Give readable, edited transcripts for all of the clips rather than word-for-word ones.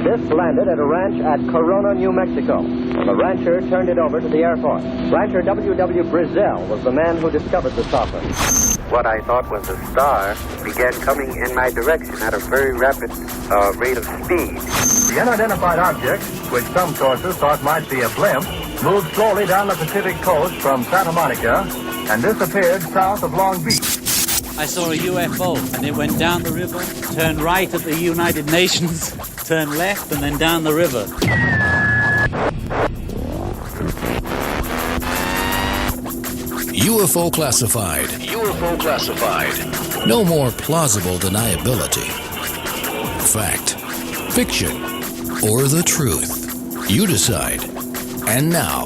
disc landed at a ranch at Corona, New Mexico. The rancher turned it over to the Air Force. Rancher W.W. Brazell was the man who discovered the saucer. What I thought was a star began coming in my direction at a very rapid rate of speed. The unidentified object, which some sources thought might be a blimp, moved slowly down the Pacific coast from Santa Monica and disappeared south of Long Beach. I saw a UFO, and it went down the river, turned right at the United Nations, turned left, and then down the river. UFO Classified. UFO Classified. No more plausible deniability. Fact, fiction, or the truth. You decide. And now,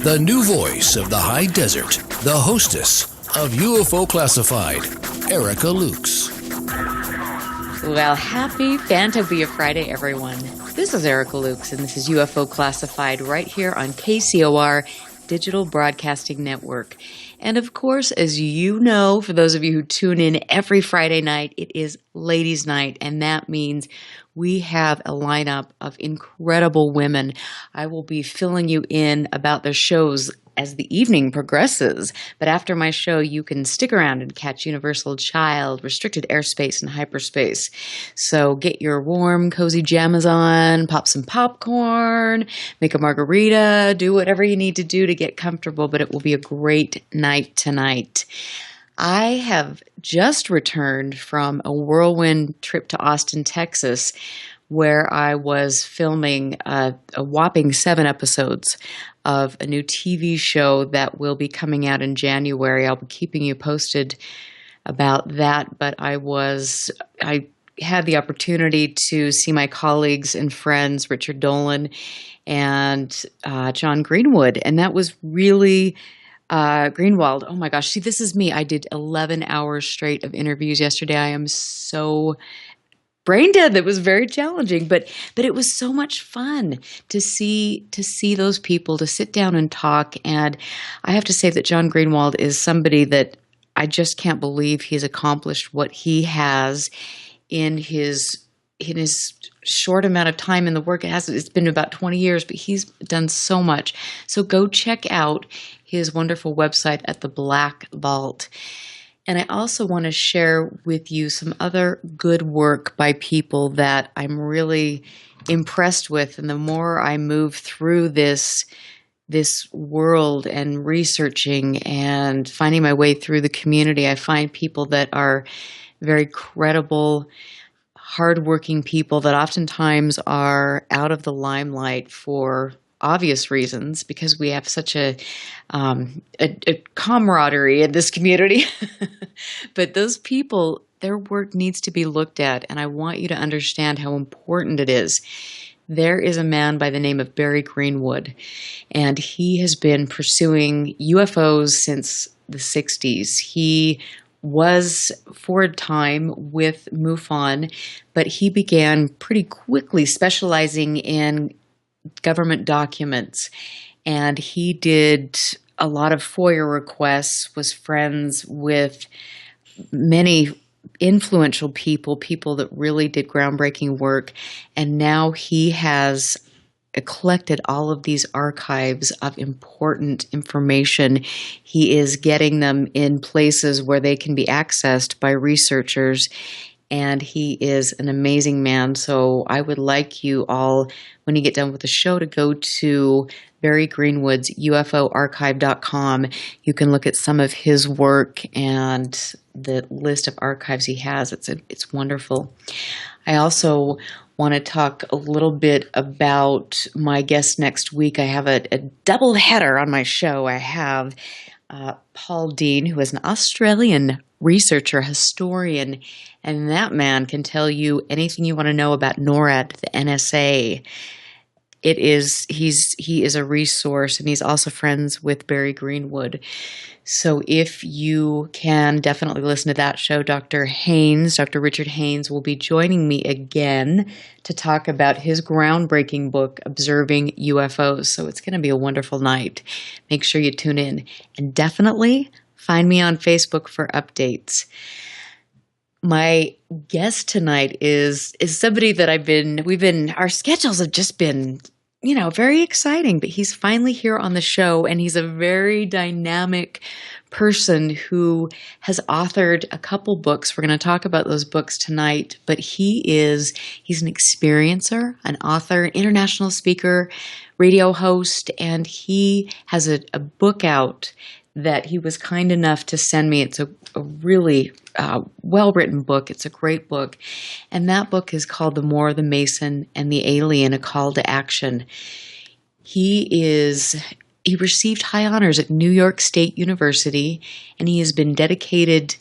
the new voice of the high desert, the hostess of UFO Classified, Erica Lukes. Well, happy Fantopia Friday, everyone. This is Erica Lukes, and this is UFO Classified right here on KCOR Digital Broadcasting Network. And of course, as you know, for those of you who tune in every Friday night, it is Ladies' Night, and that means we have a lineup of incredible women. I will be filling you in about their shows as the evening progresses, but after my show, you can stick around and catch Universal Child, Restricted Airspace, and Hyperspace. So get your warm, cozy jammies on, pop some popcorn, make a margarita, do whatever you need to do to get comfortable, but it will be a great night tonight. I have just returned from a whirlwind trip to Austin, Texas, where I was filming a whopping 7 episodes of a new TV show that will be coming out in January. I'll be keeping you posted about that, but I had the opportunity to see my colleagues and friends, Richard Dolan and John Greenwood, and that was really Greenwald. Oh my gosh, see, this is me. I did 11 hours straight of interviews yesterday. I am so brain dead. That was very challenging, but it was so much fun to see those people, to sit down and talk. And I have to say that John Greenwald is somebody that I just can't believe he's accomplished what he has in his short amount of time in the work. It's been about 20 years, but he's done so much. So go check out his wonderful website at the Black Vault. And I also want to share with you some other good work by people that I'm really impressed with. And the more I move through this world and researching and finding my way through the community, I find people that are very credible, hardworking people that oftentimes are out of the limelight for obvious reasons, because we have such a camaraderie in this community. But those people, their work needs to be looked at, and I want you to understand how important it is. There is a man by the name of Barry Greenwood, and he has been pursuing UFOs since the 60s. He was for a time with MUFON, but he began pretty quickly specializing in government documents, and he did a lot of FOIA requests, was friends with many influential people that really did groundbreaking work, and now he has collected all of these archives of important information. He is getting them in places where they can be accessed by researchers, and he is an amazing man. So I would like you all, when you get done with the show, to go to Barry Greenwood's UFOarchive.com. You can look at some of his work and the list of archives he has. It's wonderful. I also want to talk a little bit about my guest next week. I have a double header on my show. I have Paul Dean, who is an Australian researcher, historian, and that man can tell you anything you want to know about NORAD, the NSA. He is a resource, and he's also friends with Barry Greenwood. So if you can, definitely listen to that show. Dr. Richard Haynes will be joining me again to talk about his groundbreaking book, Observing UFOs. So it's going to be a wonderful night. Make sure you tune in, and definitely find me on Facebook for updates. My guest tonight is somebody that our schedules have just been, very exciting, but he's finally here on the show, and he's a very dynamic person who has authored a couple books. We're going to talk about those books tonight, but he's an experiencer, an author, international speaker, radio host, and he has a book out that he was kind enough to send me. It's a really well-written book. It's a great book. And that book is called The Moor, the Mason, and the Alien, A Call to Action. He received high honors at New York State University, and he has been dedicated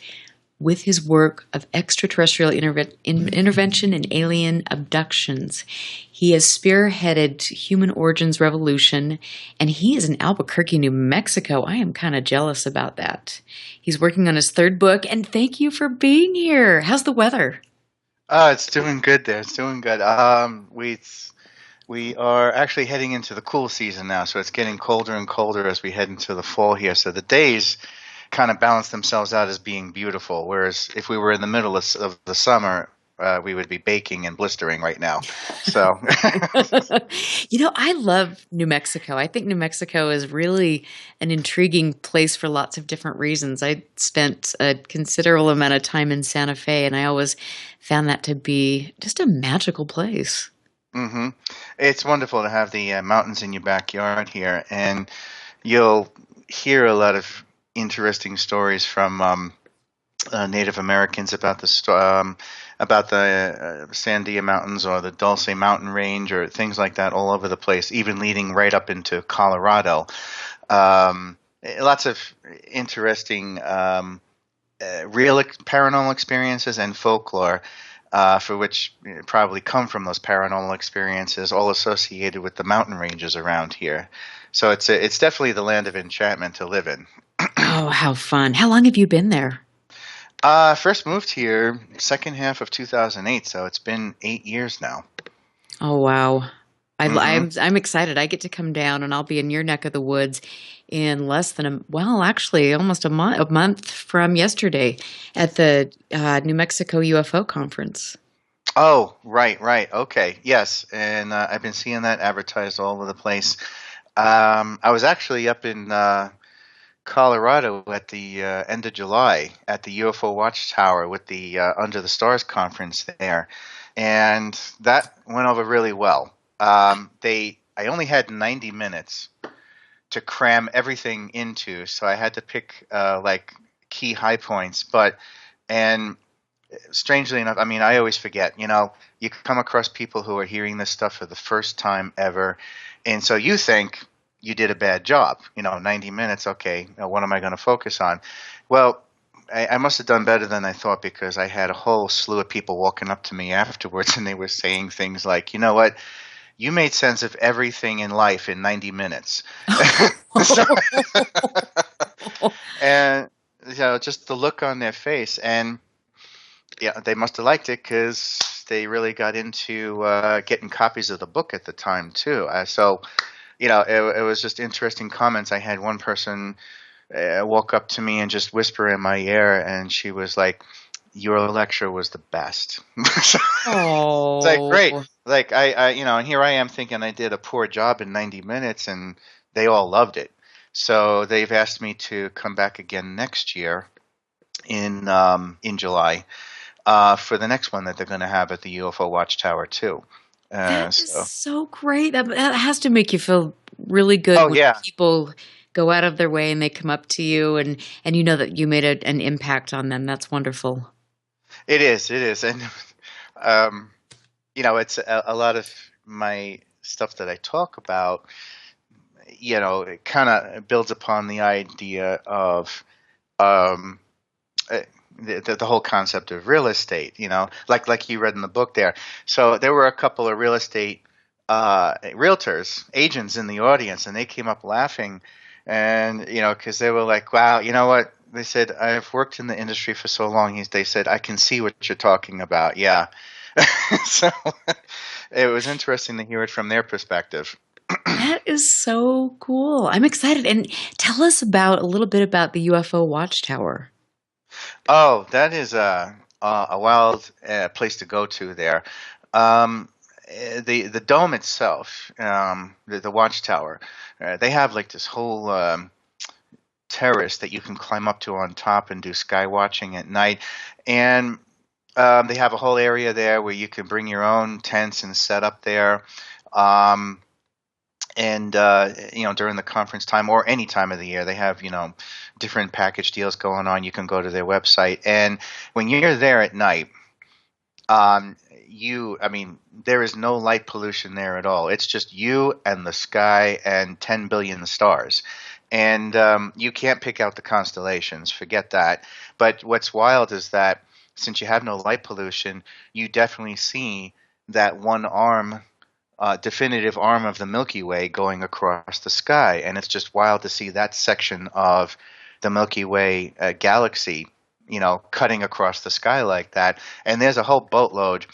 with his work of extraterrestrial intervention and alien abductions. He has spearheaded Human Origins Revolution, and he is in Albuquerque, New Mexico. I am kind of jealous about that. He's working on his third book, and thank you for being here. How's the weather? It's doing good there. It's doing good. We are actually heading into the cool season now, so it's getting colder and colder as we head into the fall here. So the days kind of balance themselves out as being beautiful, whereas if we were in the middle of the summer, we would be baking and blistering right now. So, I love New Mexico. I think New Mexico is really an intriguing place for lots of different reasons. I spent a considerable amount of time in Santa Fe, and I always found that to be just a magical place. Mm-hmm. It's wonderful to have the mountains in your backyard here, and you'll hear a lot of interesting stories from Native Americans about the Sandia Mountains or the Dulce Mountain Range or things like that all over the place, even leading right up into Colorado. Lots of interesting real paranormal experiences and folklore for which probably come from those paranormal experiences, all associated with the mountain ranges around here. So it's definitely the land of enchantment to live in. Oh, how fun. How long have you been there? First moved here second half of 2008, so it's been 8 years now. Oh, wow. I'm excited. I get to come down, and I'll be in your neck of the woods in less than almost a month from yesterday at the New Mexico UFO conference. Oh, right. Okay. Yes. And I've been seeing that advertised all over the place. I was actually up in Colorado at the end of July at the UFO Watchtower with the Under the Stars conference there. And that went over really well. I only had 90 minutes to cram everything into, so I had to pick key high points. And strangely enough, I mean, I always forget, you come across people who are hearing this stuff for the first time ever. And so you think you did a bad job, 90 minutes. Okay. What am I going to focus on? Well, I must have done better than I thought, because I had a whole slew of people walking up to me afterwards, and they were saying things like, you know what? You made sense of everything in life in 90 minutes. And just the look on their face, and they must have liked it, because they really got into getting copies of the book at the time too. It was just interesting comments. I had one person walk up to me and just whisper in my ear, and she was like, "Your lecture was the best." Oh, it's like, great. Like and here I am thinking I did a poor job in 90 minutes, and they all loved it. So they've asked me to come back again next year in July for the next one that they're going to have at the UFO Watchtower too. That is so great. That has to make you feel really good when people go out of their way and they come up to you and you know that you made an impact on them. That's wonderful. It is. And, it's a lot of my stuff that I talk about, it kind of builds upon the idea of the whole concept of real estate, like you read in the book there. So there were a couple of real estate realtors, agents in the audience, and they came up laughing, and because they were like, "Wow, you know what?" They said, "I've worked in the industry for so long." They said, "I can see what you're talking about." Yeah, so it was interesting to hear it from their perspective. That is so cool. I'm excited. And tell us a little bit about the UFO Watchtower. Oh, that is a wild place to go to there. The dome itself, the watchtower, they have like this whole terrace that you can climb up to on top and do sky watching at night, and they have a whole area there where you can bring your own tents and set up there. And during the conference time or any time of the year, they have different package deals going on. You can go to their website, and when you're there at night, there is no light pollution there at all. It's just you and the sky and 10 billion stars. And you can't pick out the constellations. Forget that. But what's wild is that since you have no light pollution, you definitely see that one arm, definitive arm of the Milky Way going across the sky. And it's just wild to see that section of the Milky Way galaxy, cutting across the sky like that. And there's a whole boatload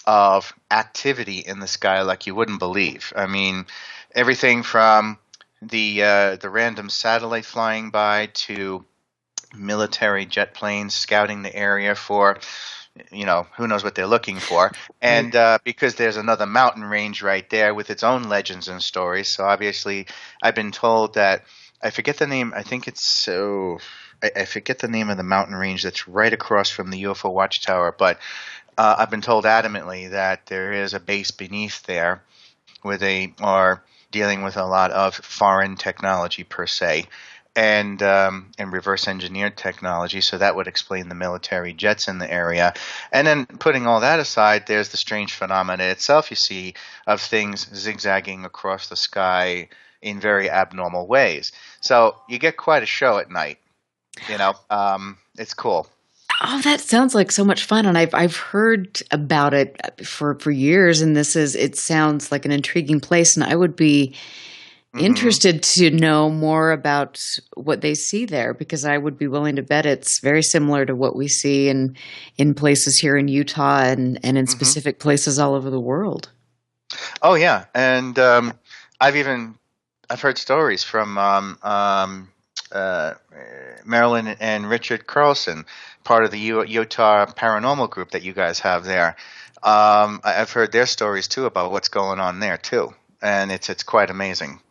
of activity in the sky like you wouldn't believe. I mean, everything from the random satellite flying by to military jet planes scouting the area for, who knows what they're looking for. And because there's another mountain range right there with its own legends and stories. So obviously I've been told that, I forget the name, I think it's I forget the name of the mountain range that's right across from the UFO Watchtower, but I've been told adamantly that there is a base beneath there where they are dealing with a lot of foreign technology per se, and reverse engineered technology. So that would explain the military jets in the area. And then putting all that aside, there's the strange phenomena itself you see of things zigzagging across the sky in very abnormal ways. So you get quite a show at night. It's cool. Oh, that sounds like so much fun, and I've heard about it for years. And it sounds like an intriguing place, and I would be interested to know more about what they see there, because I would be willing to bet it's very similar to what we see in places here in Utah and in specific places all over the world. Oh yeah, and I've heard stories from Marilyn and Richard Carlson, part of the Utah Paranormal Group that you guys have there. I've heard their stories too about what's going on there too, and it's quite amazing.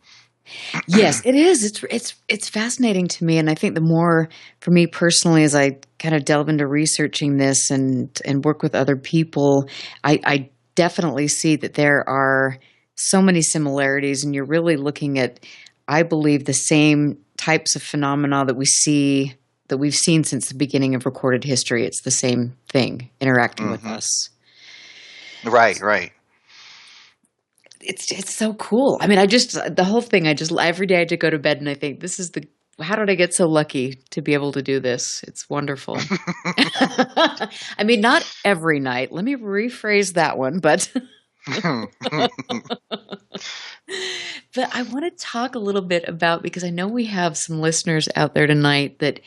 Yes, it is. It's fascinating to me, and I think the more for me personally, as I kind of delve into researching this and work with other people, I definitely see that there are so many similarities, and you're really looking at, I believe, the same types of phenomena that we've seen since the beginning of recorded history. It's the same thing interacting with us. Right. It's so cool. I mean, the whole thing, every day I just go to bed and I think, how did I get so lucky to be able to do this? It's wonderful. I mean, not every night. Let me rephrase that one, but but I want to talk a little bit about, because I know we have some listeners out there tonight that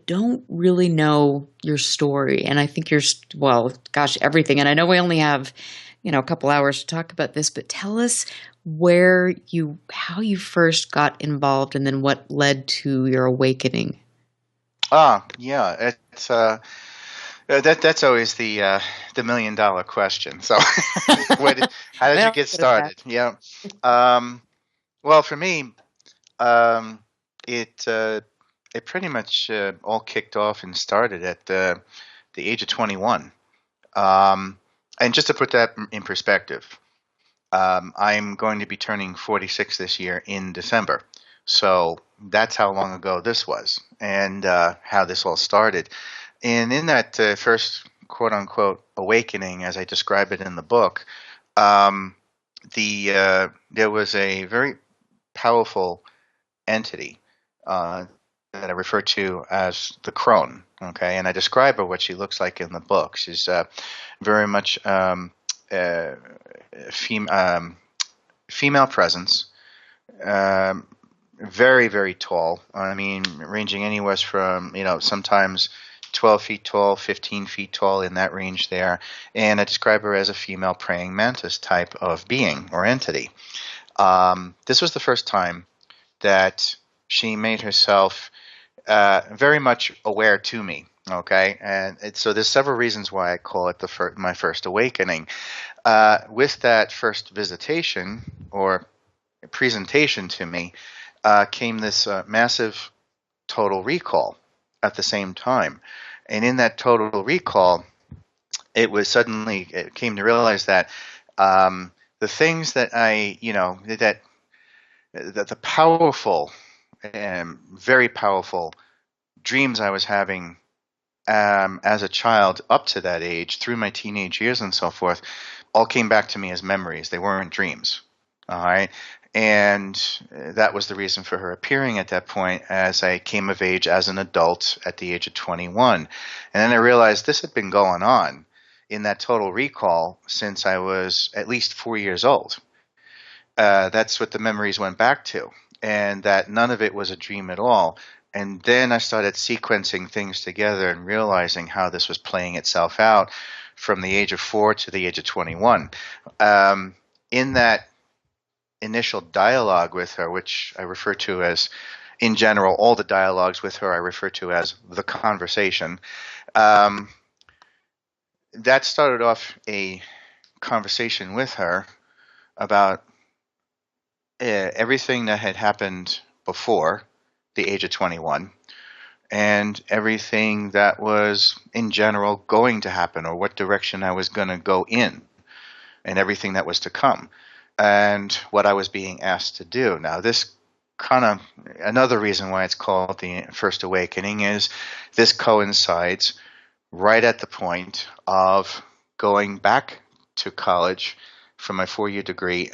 don't really know your story. And I think everything. And I know we only have, a couple hours to talk about this, but tell us how you first got involved and then what led to your awakening. Yeah, it's that's always the $1 million question. So, how did you get started? Yeah. Well, for me, it pretty much all kicked off and started at the age of 21. And just to put that in perspective, I'm going to be turning 46 this year in December. So that's how long ago this was, and how this all started. And in that first quote-unquote awakening, as I describe it in the book, there was a very powerful entity that I refer to as the crone. Okay, and I describe her, what she looks like in the book. She's very much female presence, very, very tall. I mean, ranging anywhere from, sometimes 12 feet tall, 15 feet tall, in that range there. And I describe her as a female praying mantis type of being or entity. This was the first time that she made herself very much aware to me. Okay, and so there's several reasons why I call it my first awakening. With that first visitation or presentation to me, came this massive total recall at the same time, and in that total recall, it came to realize that the things that the powerful and very powerful dreams I was having as a child up to that age, through my teenage years and so forth, all came back to me as memories. They weren't dreams. All right. And that was the reason for her appearing at that point as I came of age as an adult at the age of 21. And then I realized this had been going on in that total recall since I was at least 4 years old. That's what the memories went back to, and that none of it was a dream at all. And then I started sequencing things together and realizing how this was playing itself out from the age of 4 to the age of 21. In that initial dialogue with her, which I refer to as, in general, all the dialogues with her I refer to as the conversation, that started off a conversation with her about everything that had happened before the age of 21 and everything that was in general going to happen, or what direction I was going to go in, and everything that was to come, and what I was being asked to do. Now, this kind of, another reason why it's called the First Awakening is this coincides right at the point of going back to college for my 4-year degree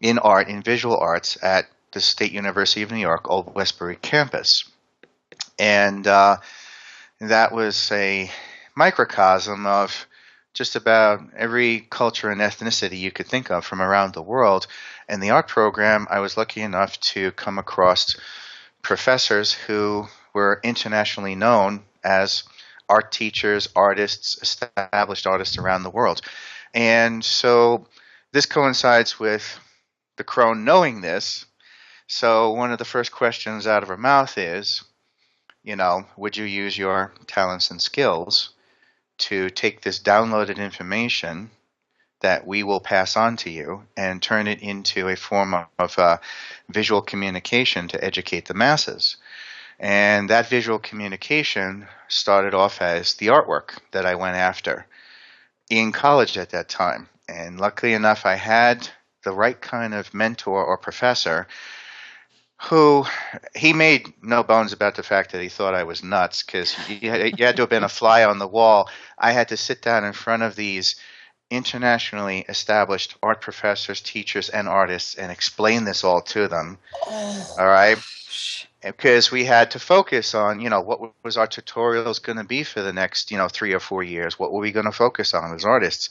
in visual arts at the State University of New York, Old Westbury campus. And that was a microcosm of just about every culture and ethnicity you could think of from around the world. And the art program, I was lucky enough to come across professors who were internationally known as art teachers, artists, established artists around the world. And so this coincides with the crone knowing this. So one of the first questions out of her mouth is, would you use your talents and skills to take this downloaded information that we will pass on to you and turn it into a form of visual communication to educate the masses? And that visual communication started off as the artwork that I went after in college at that time. And luckily enough, I had the right kind of mentor or professor who, he made no bones about the fact that he thought I was nuts, because you had to have been a fly on the wall. I had to sit down in front of these internationally established art professors, teachers, and artists and explain this all to them. All right? Because we had to focus on, what was our tutorials going to be for the next, 3 or 4 years? What were we going to focus on as artists?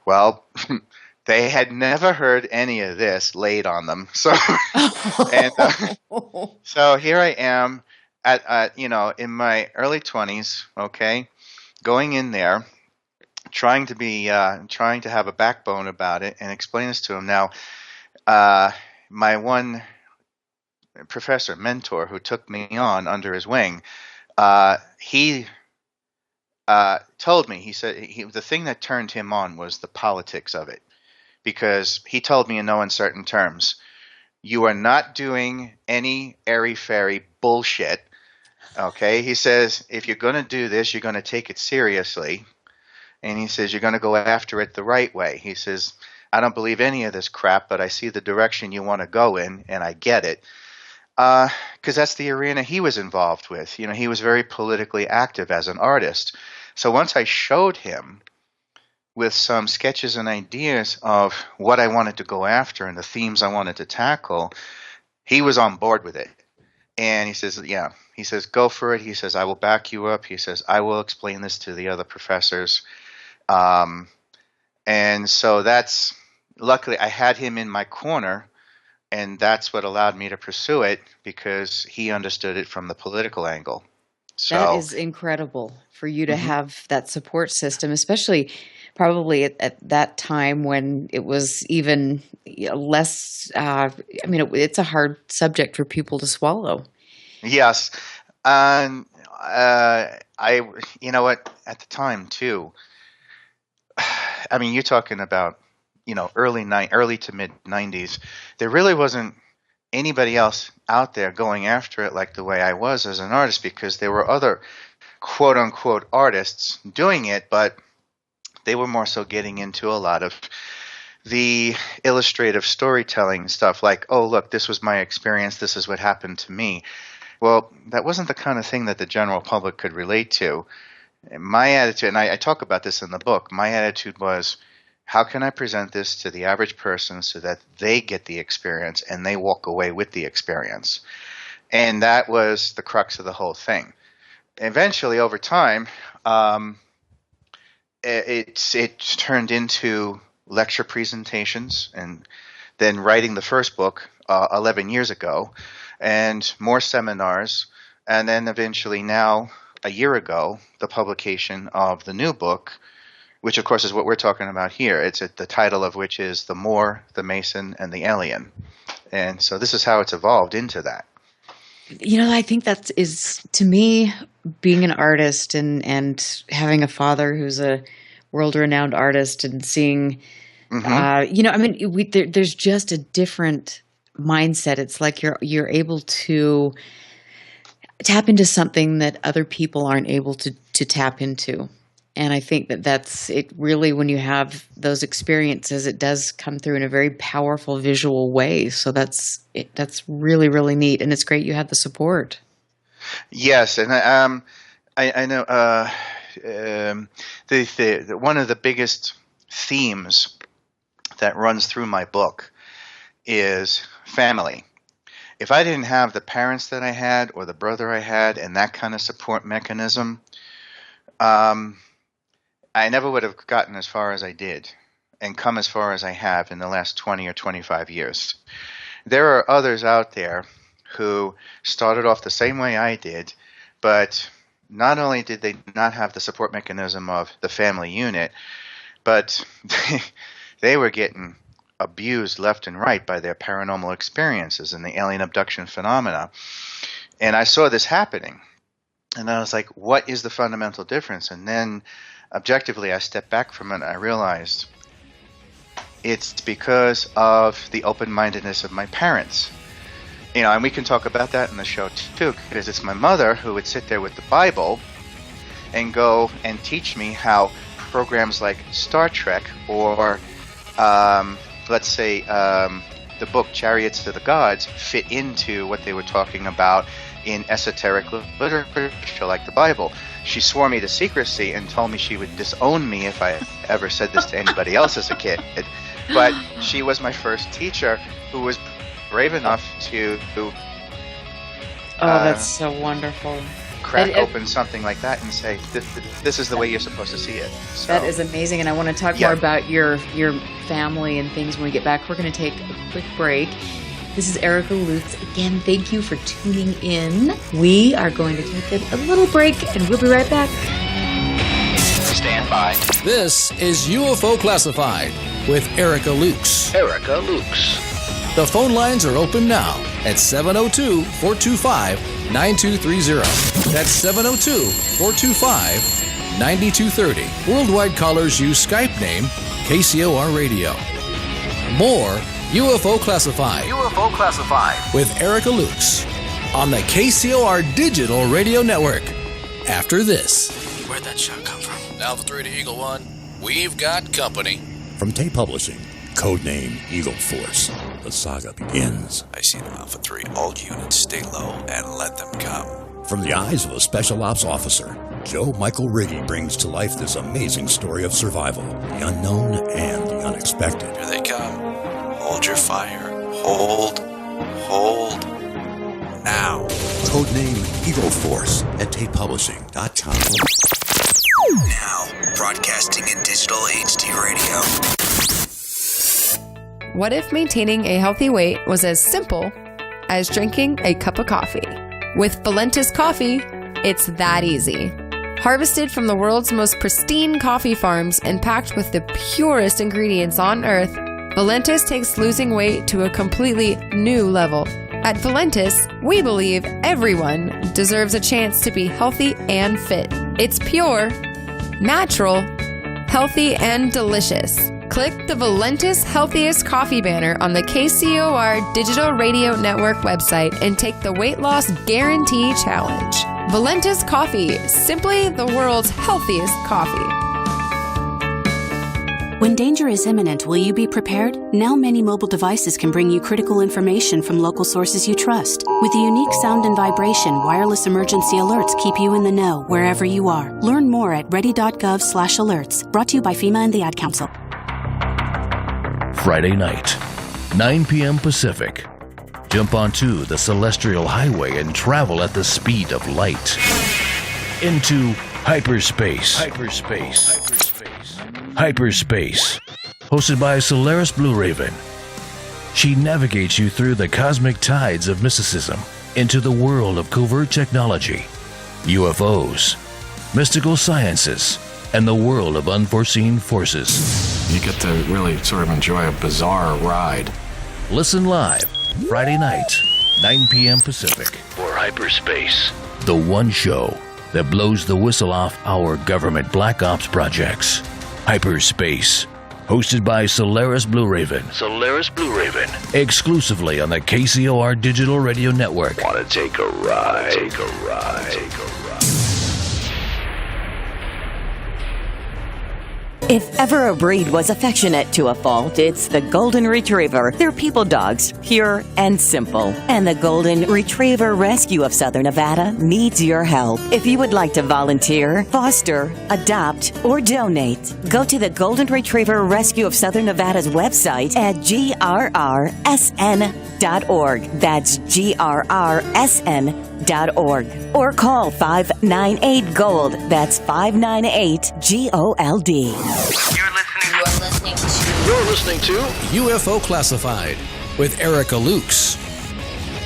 Well, they had never heard any of this laid on them. So, so here I am at in my early 20s, okay, going in there, trying to have a backbone about it and explain this to them. Now, my one professor, mentor, who took me on under his wing, he told me, he said the thing that turned him on was the politics of it, because he told me in no uncertain terms, you are not doing any airy-fairy bullshit, okay? He says, if you're going to do this, you're going to take it seriously, and he says, you're going to go after it the right way. He says, I don't believe any of this crap, but I see the direction you want to go in, and I get it. Because that's the arena he was involved with. He was very politically active as an artist. So once I showed him with some sketches and ideas of what I wanted to go after and the themes I wanted to tackle, he was on board with it. And he says, yeah, he says, go for it. He says, I will back you up. He says, I will explain this to the other professors. And so luckily I had him in my corner. And that's what allowed me to pursue it, because he understood it from the political angle. So, that is incredible for you to have that support system, especially probably at that time when it was even less, it's a hard subject for people to swallow. Yes. you know what, at the time too, I mean, you're talking about, early to mid 90s. There really wasn't anybody else out there going after it like the way I was as an artist, because there were other quote unquote artists doing it, but they were more so getting into a lot of the illustrative storytelling stuff, like, oh, look, this was my experience, this is what happened to me. Well, that wasn't the kind of thing that the general public could relate to. My attitude, and I talk about this in the book, my attitude was, how can I present this to the average person so that they get the experience and they walk away with the experience? And that was the crux of the whole thing. Eventually, over time, it turned into lecture presentations, and then writing the first book 11 years ago, and more seminars, and then eventually now, a year ago, the publication of the new book, which of course is what we're talking about here. It's the title of which is The Moor, the Mason, and the Alien. And so this is how it's evolved into that. I think that is, to me, being an artist and having a father who's a world-renowned artist and seeing, there's just a different mindset. It's like you're able to tap into something that other people aren't able to tap into. And I think that's it. Really, when you have those experiences, it does come through in a very powerful visual way. So that's really, really neat. And it's great you have the support. Yes. And I know the one of the biggest themes that runs through my book is family. If I didn't have the parents that I had or the brother I had and that kind of support mechanism, I never would have gotten as far as I did and come as far as I have in the last 20 or 25 years. There are others out there who started off the same way I did, but not only did they not have the support mechanism of the family unit, but they were getting abused left and right by their paranormal experiences and the alien abduction phenomena. And I saw this happening. And I was like, what is the fundamental difference? And then objectively, I stepped back from it and I realized it's because of the open-mindedness of my parents. And we can talk about that in the show too, because it's my mother who would sit there with the Bible and go and teach me how programs like Star Trek or let's say the book Chariots to the Gods fit into what they were talking about in esoteric literature like the Bible. She swore me to secrecy and told me she would disown me if I ever said this to anybody else as a kid. But she was my first teacher who was brave enough to that's so wonderful. Crack open something like that and say, this is the way you're supposed to see it. So, that is amazing, and I want to talk more about your family and things when we get back. We're going to take a quick break. This is Erica Lutz. Again, thank you for tuning in. We are going to take a little break, and we'll be right back. Stand by. This is UFO Classified with Erica Lukes. Erica Lukes. The phone lines are open now at 702-425-9230. That's 702-425-9230. Worldwide callers use Skype name KCOR Radio. More UFO Classified. UFO Classified with Erica Lukes on the KCOR Digital Radio Network. After this. Where'd that shot come from? Alpha 3 to Eagle 1. We've got company. From Tay Publishing, codename Eagle Force, the saga begins. I see them, Alpha 3. All units stay low and let them come. From the eyes of a special ops officer, Joe Michael Riggy brings to life this amazing story of survival, the unknown and the unexpected. Here they come. Hold your fire. Hold. Now. Codename Eagle Force at TatePublishing.com. Now, broadcasting in digital HD radio. What if maintaining a healthy weight was as simple as drinking a cup of coffee? With Valentis Coffee, it's that easy. Harvested from the world's most pristine coffee farms and packed with the purest ingredients on earth, Valentis takes losing weight to a completely new level. At Valentis, we believe everyone deserves a chance to be healthy and fit. It's pure, natural, healthy, and delicious. Click the Valentis Healthiest Coffee banner on the KCOR Digital Radio Network website and take the Weight Loss Guarantee Challenge. Valentis Coffee, simply the world's healthiest coffee. When danger is imminent, will you be prepared? Now many mobile devices can bring you critical information from local sources you trust. With the unique sound and vibration, wireless emergency alerts keep you in the know wherever you are. Learn more at ready.gov/alerts. Brought to you by FEMA and the Ad Council. Friday night, 9 p.m. Pacific. Jump onto the Celestial Highway and travel at the speed of light. Into hyperspace. Hyperspace. Hosted by Solaris Blue Raven. She navigates you through the cosmic tides of mysticism into the world of covert technology, UFOs, mystical sciences, and the world of unforeseen forces. You get to really sort of enjoy a bizarre ride. Listen live, Friday night, 9 p.m. Pacific. For Hyperspace. The one show that blows the whistle off our government black ops projects. Hyperspace. Hosted by Solaris Blue Raven. Exclusively on the KCOR Digital Radio Network. Want to take a ride? If ever a breed was affectionate to a fault, it's the Golden Retriever. They're people dogs, pure and simple. And the Golden Retriever Rescue of Southern Nevada needs your help. If you would like to volunteer, foster, adopt, or donate, go to the Golden Retriever Rescue of Southern Nevada's website at grrsn.org. That's grrsn.org. Or call 598-GOLD. That's 598-GOLD. You're listening to UFO Classified with Erica Lukes,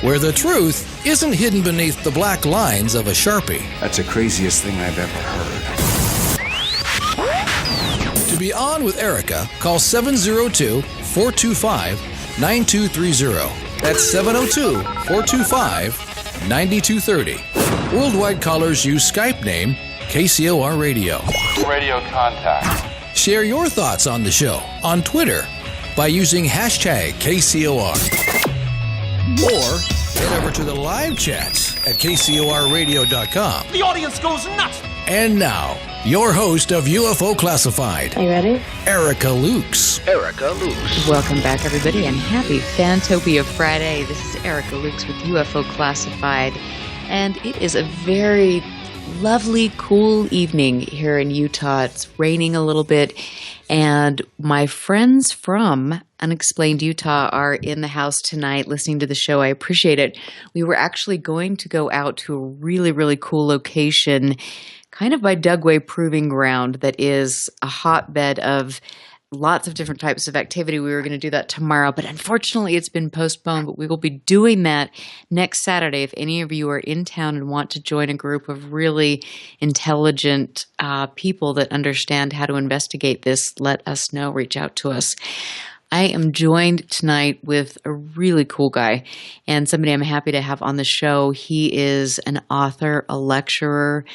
where the truth isn't hidden beneath the black lines of a Sharpie. That's the craziest thing I've ever heard. To be on with Erica, call 702-425-9230. That's 702-425-9230. Worldwide callers use Skype name KCOR Radio. Radio contact. Share your thoughts on the show on Twitter by using hashtag KCOR. Or head over to the live chats at KCORradio.com. The audience goes nuts. And now, your host of UFO Classified. Are you ready? Erica Lukes. Welcome back, everybody, and happy Fantopia Friday. This is Erica Lukes with UFO Classified, and it is a very lovely, cool evening here in Utah. It's raining a little bit, and my friends from Unexplained Utah are in the house tonight listening to the show. I appreciate it. We were actually going to go out to a really, really cool location, kind of by Dugway Proving Ground, that is a hotbed of lots of different types of activity. We were going to do that tomorrow, but unfortunately it's been postponed, but we will be doing that next Saturday. If any of you are in town and want to join a group of really intelligent people that understand how to investigate this, let us know. Reach out to us. I am joined tonight with a really cool guy and somebody I'm happy to have on the show. He is an author, a lecturer,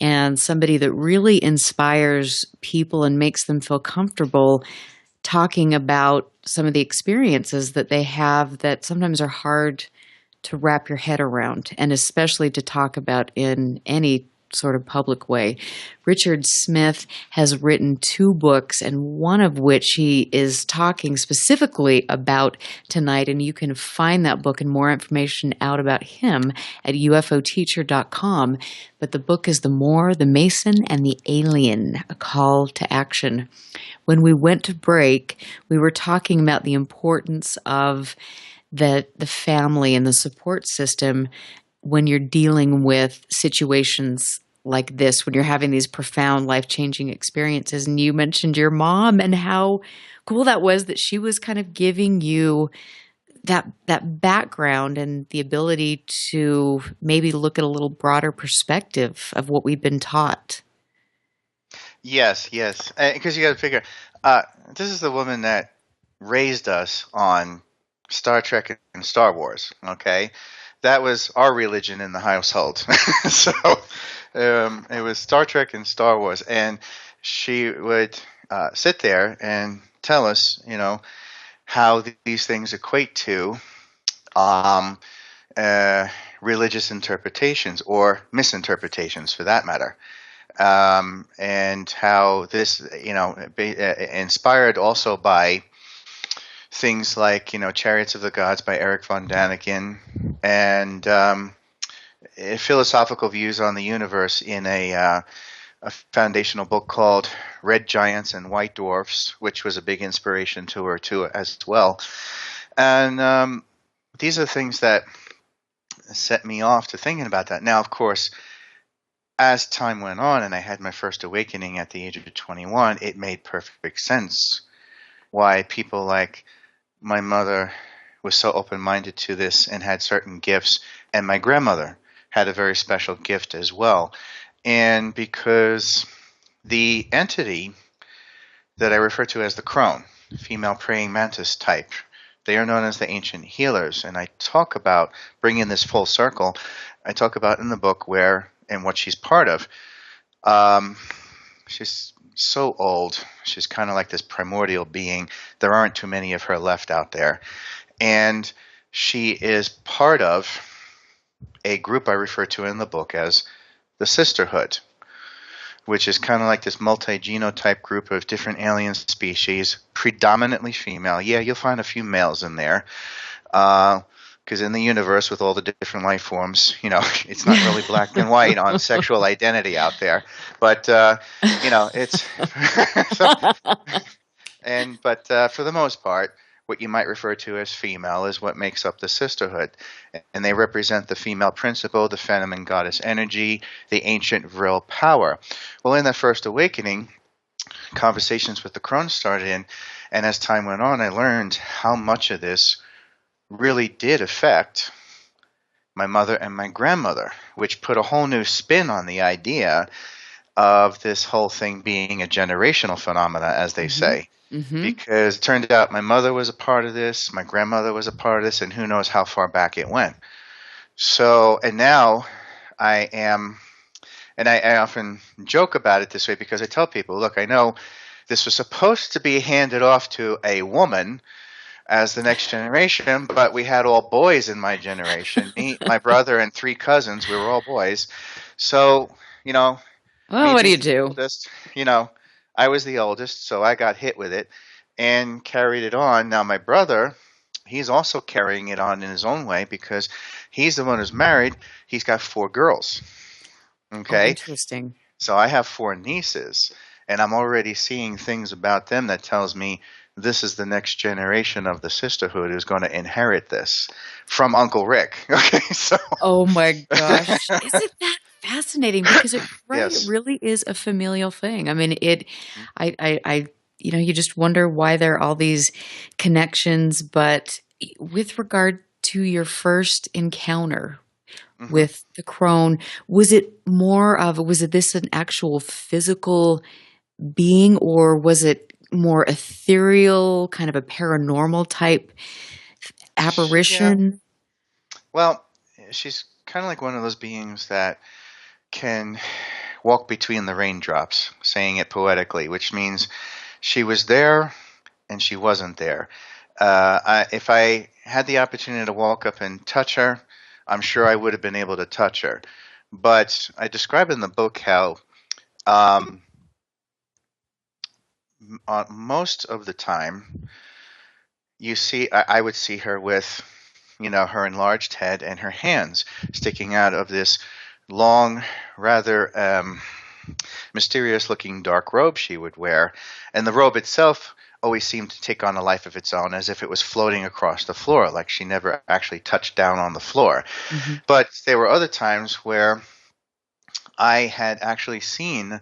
and somebody that really inspires people and makes them feel comfortable talking about some of the experiences that they have that sometimes are hard to wrap your head around, and especially to talk about in any sort of public way. Richard Smith has written 2 books, and one of which he is talking specifically about tonight, and you can find that book and more information out about him at ufoteacher.com. But the book is The Moor, the Mason, and the Alien, A Call to Action. When we went to break, we were talking about the importance of the family and the support system when you're dealing with situations like this, when you're having these profound life-changing experiences. And you mentioned your mom and how cool that was, that she was kind of giving you that background and the ability to maybe look at a little broader perspective of what we've been taught. Yes. Because you got to figure, this is the woman that raised us on Star Trek and Star Wars, okay? that was our religion in the household. So it was Star Trek and Star Wars, and she would sit there and tell us, how these things equate to religious interpretations or misinterpretations, for that matter, and how this, inspired also by things like, Chariots of the Gods by Eric von Daniken, and philosophical views on the universe in a foundational book called Red Giants and White Dwarfs, which was a big inspiration to her too as well. And these are things that set me off to thinking about that. Now, of course, as time went on and I had my first awakening at the age of 21, it made perfect sense why people like my mother was so open-minded to this and had certain gifts, and my grandmother had a very special gift as well. And because the entity that I refer to as the crone, female praying mantis type, they are known as the ancient healers. And I talk about bringing this full circle. I talk about in the book where and what she's part of. She's so old. She's kind of like this primordial being. There aren't too many of her left out there. And she is part of a group I refer to in the book as the Sisterhood, which is kind of like this multi-genotype group of different alien species, predominantly female. Yeah, you'll find a few males in there, because in the universe with all the different life forms, it's not really black and white on sexual identity out there. But, it's... But for the most part, what you might refer to as female is what makes up the Sisterhood. And they represent the female principle, the feminine goddess energy, the ancient vril power. Well, in that first awakening, conversations with the crone started in, and as time went on, I learned how much of this really did affect my mother and my grandmother, which put a whole new spin on the idea of this whole thing being a generational phenomena, as they say. Mm-hmm. Because it turned out my mother was a part of this, my grandmother was a part of this, and who knows how far back it went. So, and now I am, and I often joke about it this way because I tell people, look, I know this was supposed to be handed off to a woman as the next generation, but we had all boys in my generation. Me, my brother, and 3 cousins, we were all boys. So, well, what do you do? Oldest, I was the oldest, so I got hit with it and carried it on. Now, my brother, he's also carrying it on in his own way because he's the one who's married. He's got 4 girls. Okay? Oh, interesting. So I have 4 nieces, and I'm already seeing things about them that tells me this is the next generation of the Sisterhood who's going to inherit this from Uncle Rick. Okay, so. Oh my gosh! Isn't that fascinating? Because it Yes. really is a familial thing. I mean, you just wonder why there are all these connections. But with regard to your first encounter with the crone, was it this an actual physical being, or was it more ethereal, kind of a paranormal type apparition? Yeah. Well, she's kind of like one of those beings that can walk between the raindrops, saying it poetically, which means she was there and she wasn't there. If I had the opportunity to walk up and touch her, I'm sure I would have been able to touch her. But I describe in the book how most of the time I would see her with, her enlarged head and her hands sticking out of this long, rather mysterious-looking dark robe she would wear. And the robe itself always seemed to take on a life of its own, as if it was floating across the floor, like she never actually touched down on the floor. Mm-hmm. But there were other times where I had actually seen,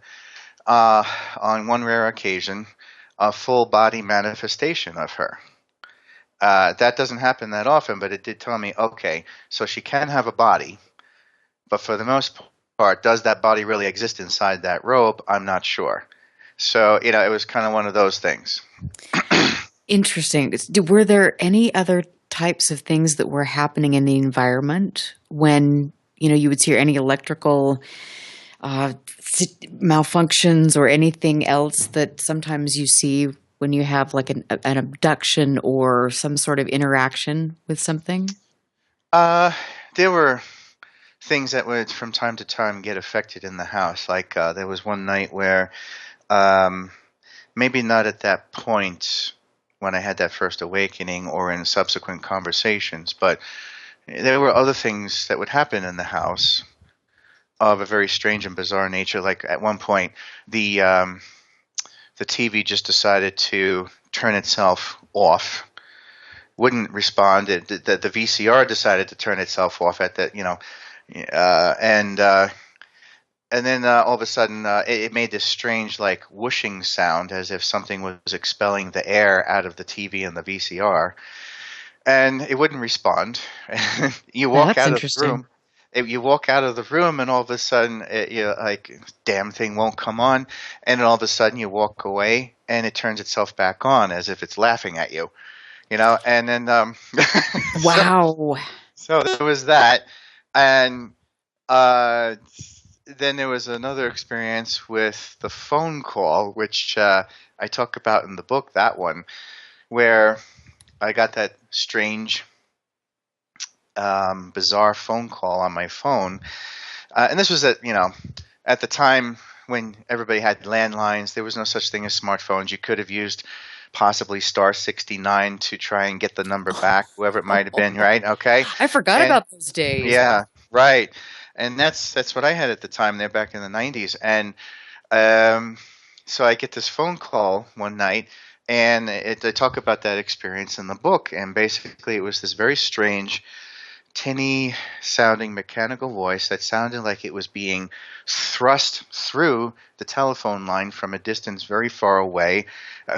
on one rare occasion, a full-body manifestation of her. That doesn't happen that often, but it did tell me, okay, so she can have a body, but for the most part, does that body really exist inside that robe? I'm not sure. So, it was kind of one of those things. Interesting. Were there any other types of things that were happening in the environment when, you would see any electrical malfunctions or anything else that sometimes you see when you have like an abduction or some sort of interaction with something? There were things that would from time to time get affected in the house. Like there was one night where maybe not at that point when I had that first awakening or in subsequent conversations, but there were other things that would happen in the house of a very strange and bizarre nature. Like at one point, the TV just decided to turn itself off, wouldn't respond. The VCR decided to turn itself off at that, and then all of a sudden it made this strange like whooshing sound as if something was expelling the air out of the TV and the VCR, and it wouldn't respond. You walk out of the room. You walk out of the room, and all of a sudden, like, damn thing won't come on. And then all of a sudden, you walk away, and it turns itself back on as if it's laughing at you, And then, wow. So there was that, and then there was another experience with the phone call, which I talk about in the book. That one, where I got that strange, bizarre phone call on my phone, and this was at the time when everybody had landlines. There was no such thing as smartphones. You could have used possibly *69 to try and get the number back, whoever it might have been, right? Okay, I forgot about those days. Yeah, right. And that's what I had at the time there back in the 90s. And so I get this phone call one night, and I talk about that experience in the book. And basically, it was this very strange, tinny sounding mechanical voice that sounded like it was being thrust through the telephone line from a distance very far away.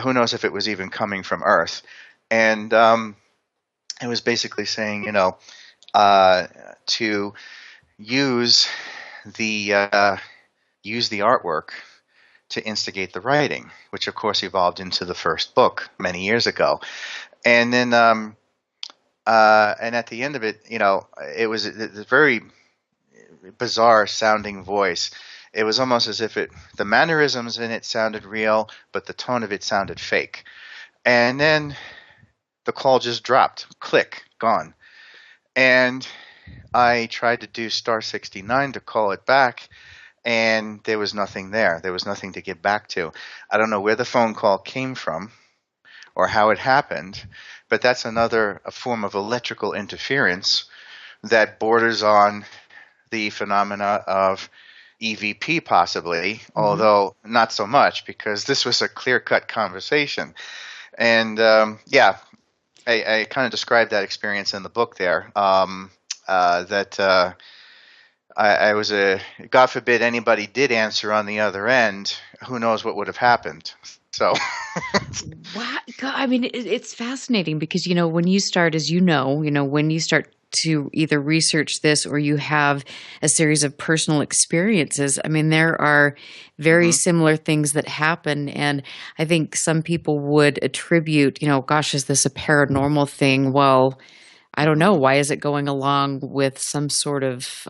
Who knows if it was even coming from Earth. And it was basically saying, to use the artwork to instigate the writing, which of course evolved into the first book many years ago. And then and at the end of it, it was a very bizarre sounding voice. It was almost as if the mannerisms in it sounded real, but the tone of it sounded fake. And then the call just dropped. Click, gone. And I tried to do *69 to call it back, and there was nothing there. There was nothing to get back to. I don't know where the phone call came from or how it happened, but that's a form of electrical interference that borders on the phenomena of EVP possibly, although not so much, because this was a clear-cut conversation. And I kind of described that experience in the book there. I was God forbid anybody did answer on the other end, who knows what would have happened. So, wow. I mean, it's fascinating because, when you start, as when you start to either research this or you have a series of personal experiences, I mean, there are very similar things that happen. And I think some people would attribute, gosh, is this a paranormal thing? Well, I don't know. Why is it going along with some sort of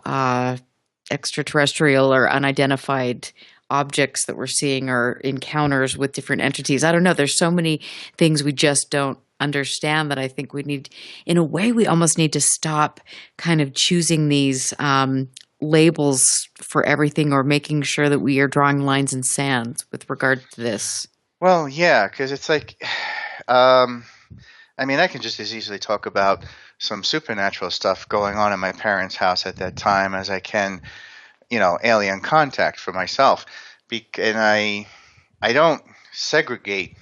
extraterrestrial or unidentified objects that we're seeing or encounters with different entities? I don't know. There's so many things we just don't understand that I think we need, in a way, we almost need to stop kind of choosing these labels for everything or making sure that we are drawing lines in sand with regard to this. Well, yeah, because it's like, I can just as easily talk about some supernatural stuff going on in my parents' house at that time as I can, alien contact for myself. And I don't segregate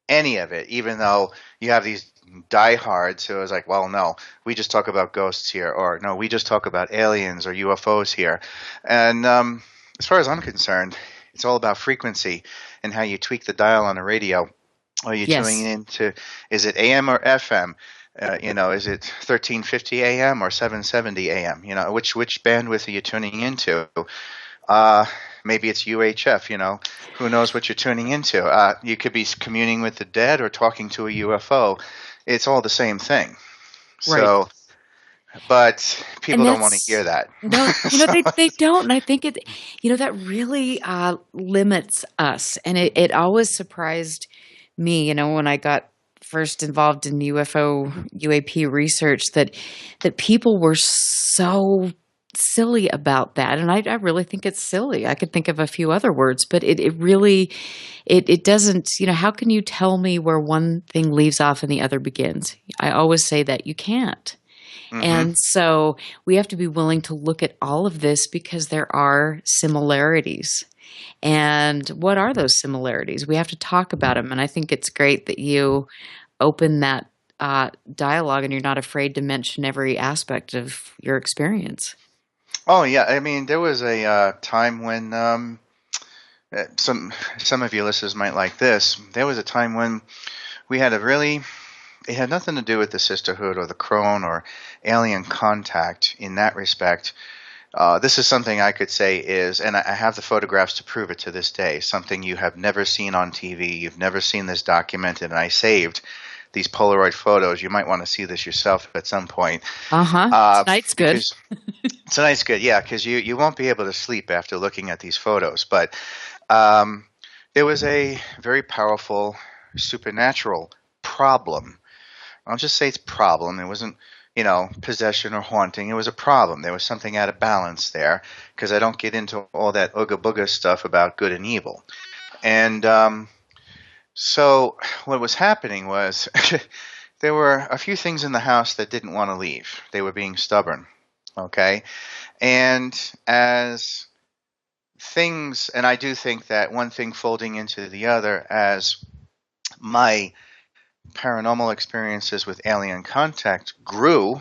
any of it, even though you have these diehards who is like, well, no, we just talk about ghosts here, or no, we just talk about aliens or UFOs here. And as far as I'm concerned, it's all about frequency and how you tweak the dial on the radio. Are you tuning into, is it AM or FM? Is it 1350 AM or 770 AM? Which bandwidth are you tuning into? Maybe it's UHF, who knows what you're tuning into. You could be communing with the dead or talking to a UFO. It's all the same thing. So, but people don't want to hear that. No, they don't. And I think that really limits us. And it always surprised me, when I got first involved in UAP research, that people were so silly about that. And I really think it's silly. I could think of a few other words, but it really doesn't, how can you tell me where one thing leaves off and the other begins? I always say that you can't. Mm-hmm. And so we have to be willing to look at all of this because there are similarities. And what are those similarities? We have to talk about them. And I think it's great that you open that dialogue and you're not afraid to mention every aspect of your experience. Oh, yeah. I mean, there was a time when some of you listeners might like this. There was a time when we had it had nothing to do with the sisterhood or the crone or alien contact in that respect. This is something I could say is, and I have the photographs to prove it to this day, something you have never seen on TV. You've never seen this documented, and I saved these Polaroid photos. You might want to see this yourself at some point. Tonight's good. Tonight's good, yeah, because you won't be able to sleep after looking at these photos. But there was a very powerful supernatural problem. I'll just say it's problem. It wasn't, possession or haunting. It was a problem. There was something out of balance there, because I don't get into all that ooga booga stuff about good and evil. And so what was happening was there were a few things in the house that didn't want to leave. They were being stubborn, okay? And as things, and I do think that one thing folding into the other, as my paranormal experiences with alien contact grew,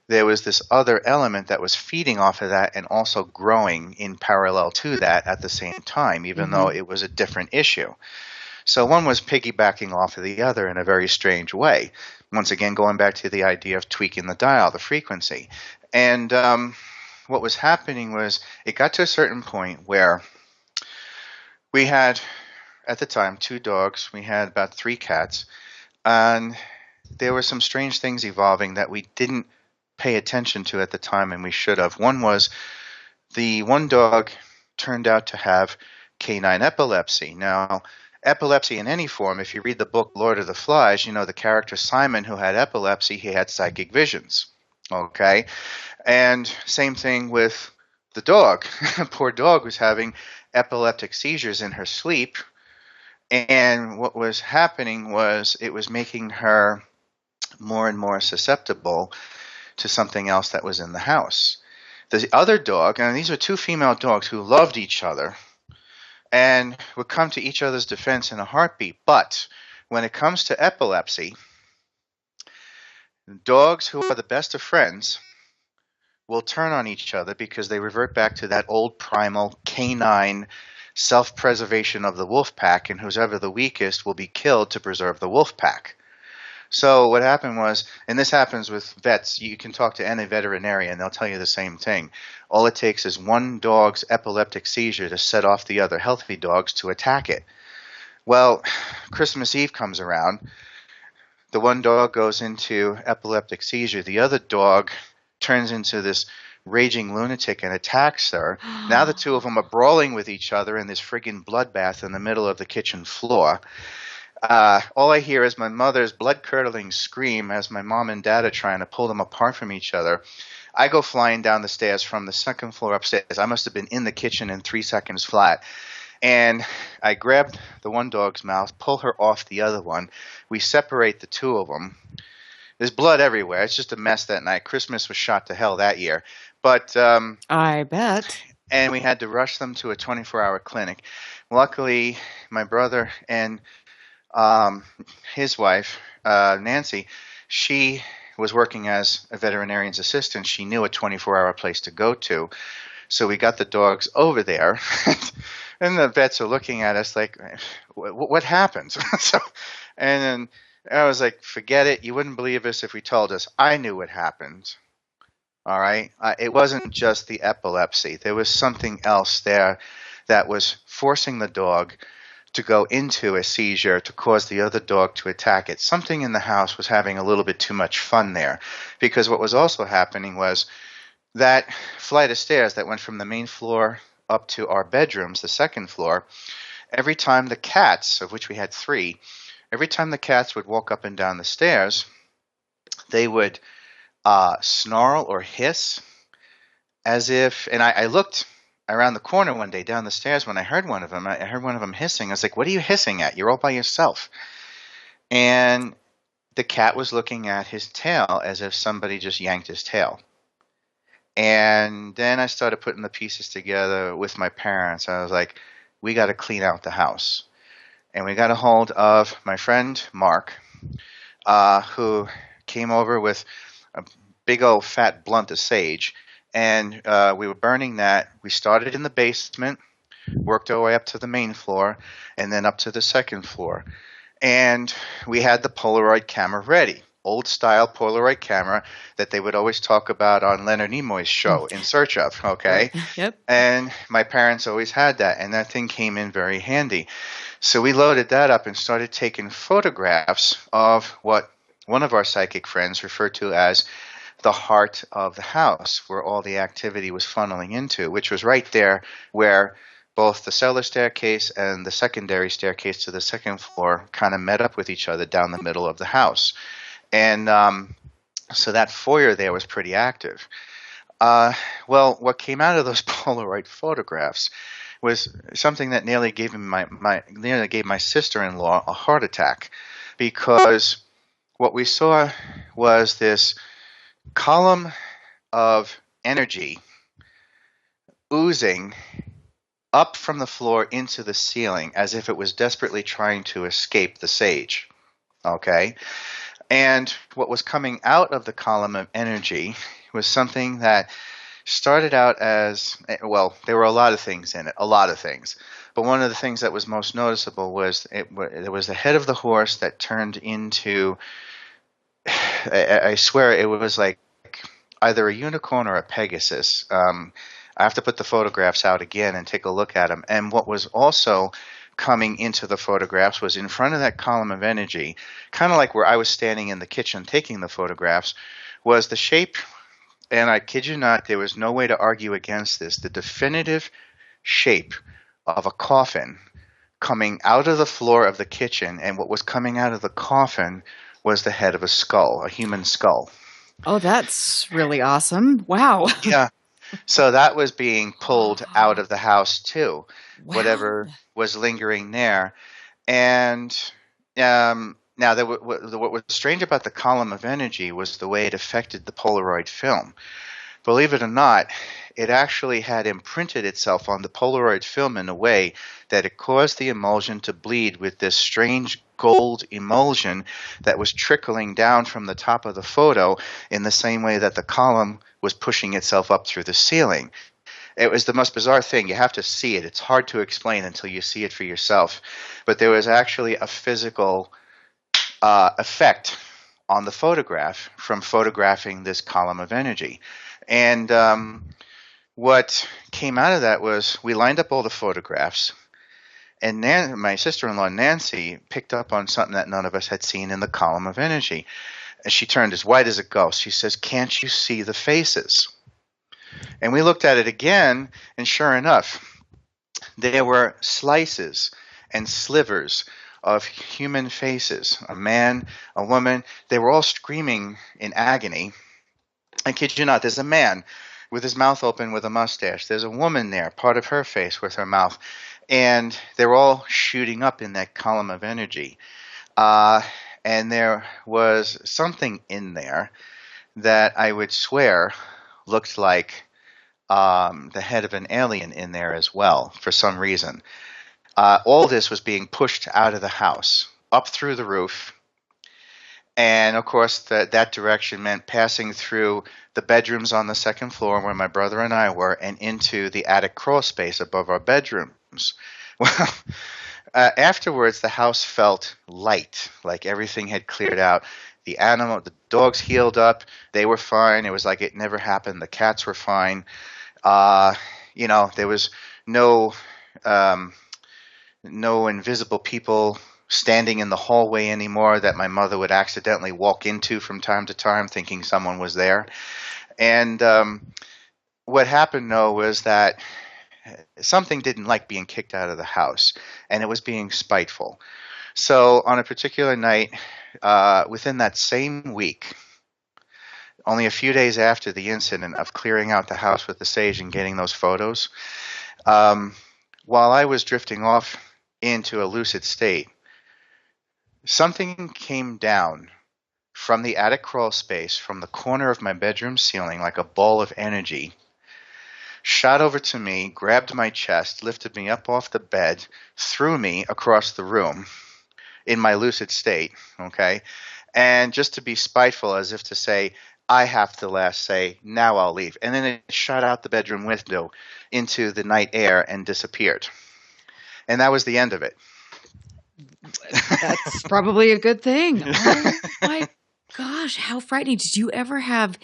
there was this other element that was feeding off of that and also growing in parallel to that at the same time, even though it was a different issue. So one was piggybacking off of the other in a very strange way. Once again, going back to the idea of tweaking the dial, the frequency. And what was happening was it got to a certain point where we had, at the time, 2 dogs. We had about 3 cats. And there were some strange things evolving that we didn't pay attention to at the time, and we should have. One was the one dog turned out to have canine epilepsy. Now, epilepsy in any form, if you read the book Lord of the Flies, the character Simon who had epilepsy, he had psychic visions. Okay? And same thing with the dog. Poor dog was having epileptic seizures in her sleep. And what was happening was it was making her more and more susceptible to something else that was in the house. The other dog, and these were 2 female dogs who loved each other and would come to each other's defense in a heartbeat. But when it comes to epilepsy, dogs who are the best of friends will turn on each other because they revert back to that old primal canine self-preservation of the wolf pack, and who's ever the weakest will be killed to preserve the wolf pack. So what happened was, and this happens with vets, you can talk to any veterinarian, they'll tell you the same thing. All it takes is one dog's epileptic seizure to set off the other healthy dogs to attack it. Well, Christmas Eve comes around, the one dog goes into epileptic seizure, the other dog turns into this raging lunatic and attacks her. Now the 2 of them are brawling with each other in this friggin' bloodbath in the middle of the kitchen floor. All I hear is my mother's blood-curdling scream as my mom and dad are trying to pull them apart from each other. I go flying down the stairs from the 2nd floor upstairs. I must have been in the kitchen in 3 seconds flat. And I grab the one dog's mouth, pull her off the other one. We separate the 2 of them. There's blood everywhere. It's just a mess that night. Christmas was shot to hell that year. But I bet. And we had to rush them to a 24-hour clinic. Luckily, my brother and his wife, Nancy, she was working as a veterinarian's assistant. She knew a 24-hour place to go to. So we got the dogs over there. And the vets are looking at us like, what happened? And then I was like, forget it. You wouldn't believe us if we told us. I knew what happened. All right. It wasn't just the epilepsy. There was something else there that was forcing the dog to go into a seizure to cause the other dog to attack it. Something in the house was having a little bit too much fun there, because what was also happening was that flight of stairs that went from the main floor up to our bedrooms, the second floor, every time the cats, of which we had 3, every time the cats would walk up and down the stairs, they would snarl or hiss as if, and I looked around the corner one day down the stairs when I heard one of them. I heard one of them hissing. I was like, what are you hissing at? You're all by yourself. And the cat was looking at his tail as if somebody just yanked his tail. And then I started putting the pieces together with my parents. I was like, we got to clean out the house. And we got a hold of my friend Mark, who came over with a big old fat blunt of sage. And we were burning that. We started in the basement, worked our way up to the main floor, and then up to the second floor. And we had the Polaroid camera ready, old-style Polaroid camera that they would always talk about on Leonard Nimoy's show, In Search Of, okay? Yep. And my parents always had that, and that thing came in very handy. So we loaded that up and started taking photographs of what one of our psychic friends referred to as the heart of the house, where all the activity was funneling into, which was right there where both the cellar staircase and the secondary staircase to the second floor kind of met up with each other down the middle of the house. And so that foyer there was pretty active. Well, what came out of those Polaroid photographs was something that nearly gave my sister-in-law a heart attack, because what we saw was this column of energy oozing up from the floor into the ceiling as if it was desperately trying to escape the sage. Okay? And what was coming out of the column of energy was something that started out as, well, there were a lot of things in it, a lot of things. But one of the things that was most noticeable was there was the head of the horse that turned into, I swear it was like either a unicorn or a Pegasus. I have to put the photographs out again and take a look at them. And what was also coming into the photographs was in front of that column of energy, kind of like where I was standing in the kitchen taking the photographs, was the shape, and I kid you not, there was no way to argue against this, the definitive shape of a coffin coming out of the floor of the kitchen, and what was coming out of the coffin was the head of a skull, a human skull. Oh, that's really awesome. Wow. Yeah. So that was being pulled out of the house too, Wow. whatever was lingering there. And now, what was strange about the column of energy was the way it affected the Polaroid film. Believe it or not, it actually had imprinted itself on the Polaroid film in a way that it caused the emulsion to bleed with this strange gold emulsion that was trickling down from the top of the photo in the same way that the column was pushing itself up through the ceiling. It was the most bizarre thing. You have to see it. It's hard to explain until you see it for yourself. But there was actually a physical effect on the photograph from photographing this column of energy. And what came out of that was we lined up all the photographs, and my sister-in-law Nancy picked up on something that none of us had seen in the column of energy. And she turned as white as a ghost. She says, "Can't you see the faces?" And we looked at it again, and sure enough, there were slices and slivers of human faces, a man, a woman. They were all screaming in agony. I kid you not, there's a man with his mouth open with a mustache. There's a woman there, part of her face with her mouth. And they're all shooting up in that column of energy. And there was something in there that I would swear looked like the head of an alien in there as well, for some reason. All this was being pushed out of the house, up through the roof. And, of course, that direction meant passing through the bedrooms on the second floor where my brother and I were and into the attic crawl space above our bedrooms. Well, afterwards, the house felt light, like everything had cleared out. The dogs healed up. They were fine. It was like it never happened. The cats were fine. There was no no invisible people standing in the hallway anymore that my mother would accidentally walk into from time to time thinking someone was there. And what happened, though, was that something didn't like being kicked out of the house, and it was being spiteful. So on a particular night, within that same week, only a few days after the incident of clearing out the house with the sage and getting those photos, while I was drifting off into a lucid state, something came down from the attic crawl space, from the corner of my bedroom ceiling, like a ball of energy, shot over to me, grabbed my chest, lifted me up off the bed, threw me across the room in my lucid state, okay? And just to be spiteful, as if to say, I have the last say, now I'll leave. And then it shot out the bedroom window into the night air and disappeared. And that was the end of it. That's probably a good thing. Oh my gosh, how frightening. Did you ever have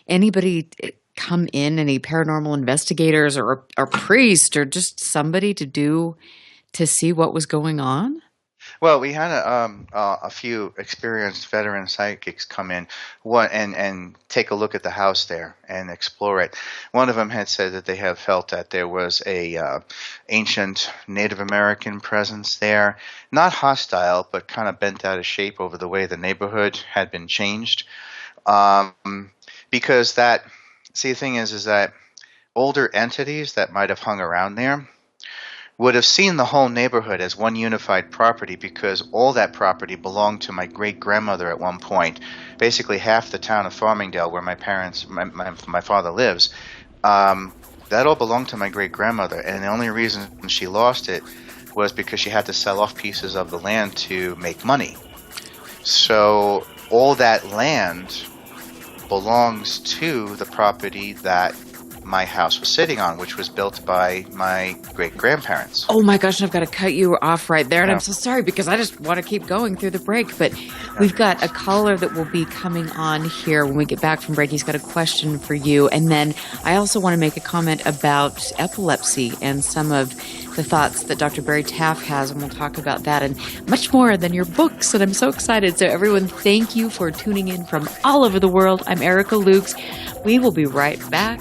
anybody come in, any paranormal investigators or a priest or just somebody to see what was going on? Well, we had a few experienced veteran psychics come in and take a look at the house there and explore it. One of them had said that they have felt that there was a ancient Native American presence there, not hostile, but kind of bent out of shape over the way the neighborhood had been changed. Because the thing is that older entities that might have hung around there would have seen the whole neighborhood as one unified property, because all that property belonged to my great-grandmother at one point. Basically half the town of Farmingdale, where my father lives, that all belonged to my great-grandmother, and the only reason she lost it was because she had to sell off pieces of the land to make money. So all that land belongs to the property that my house was sitting on, which was built by my great-grandparents. Oh my gosh, I've got to cut you off right there. And I'm so sorry because I just want to keep going through the break. But we've got a caller that will be coming on here when we get back from break. He's got a question for you. And then I also want to make a comment about epilepsy and some of the thoughts that Dr. Barry Taff has. And we'll talk about that and much more than your books. And I'm so excited. So everyone, thank you for tuning in from all over the world. I'm Erica Lukes. We will be right back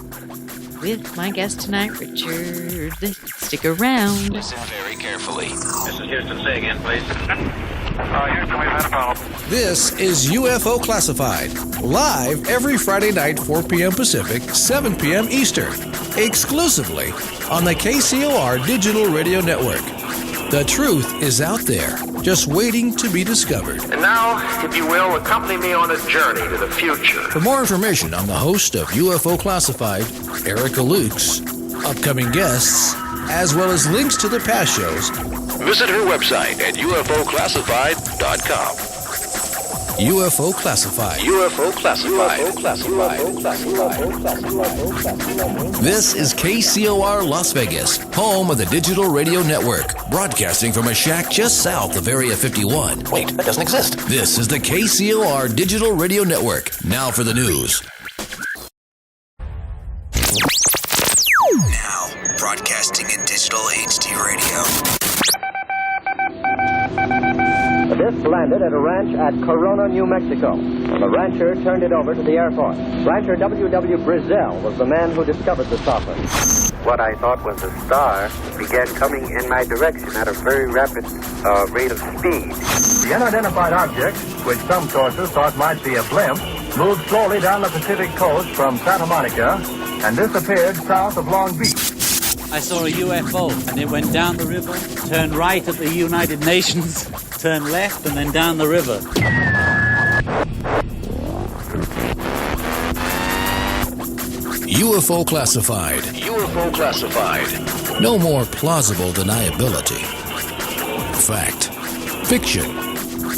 with my guest tonight, Richard. Stick around. Listen very carefully. This is Houston. Say again, please. Houston, we've had a problem. This is UFO Classified, live every Friday night, 4 p.m. Pacific, 7 p.m. Eastern, exclusively on the KCOR Digital Radio Network. The truth is out there, just waiting to be discovered. And now, if you will, accompany me on a journey to the future. For more information on the host of UFO Classified, Erica Lukes, upcoming guests, as well as links to the past shows, visit her website at ufoclassified.com. UFO Classified. UFO Classified. This is KCOR Las Vegas, home of the Digital Radio Network, broadcasting from a shack just south of Area 51. Wait, that doesn't exist. This is the KCOR Digital Radio Network. Now for the news. Now, broadcasting in digital HD radio. The disc landed at a ranch at Corona, New Mexico. The rancher turned it over to the Air Force. Rancher W.W. Brazell was the man who discovered the saucer. What I thought was a star began coming in my direction at a very rapid rate of speed. The unidentified object, which some sources thought might be a blimp, moved slowly down the Pacific coast from Santa Monica and disappeared south of Long Beach. I saw a UFO, and it went down the river, turned right at the United Nations, turned left, and then down the river. UFO Classified. UFO Classified. No more plausible deniability. Fact, fiction,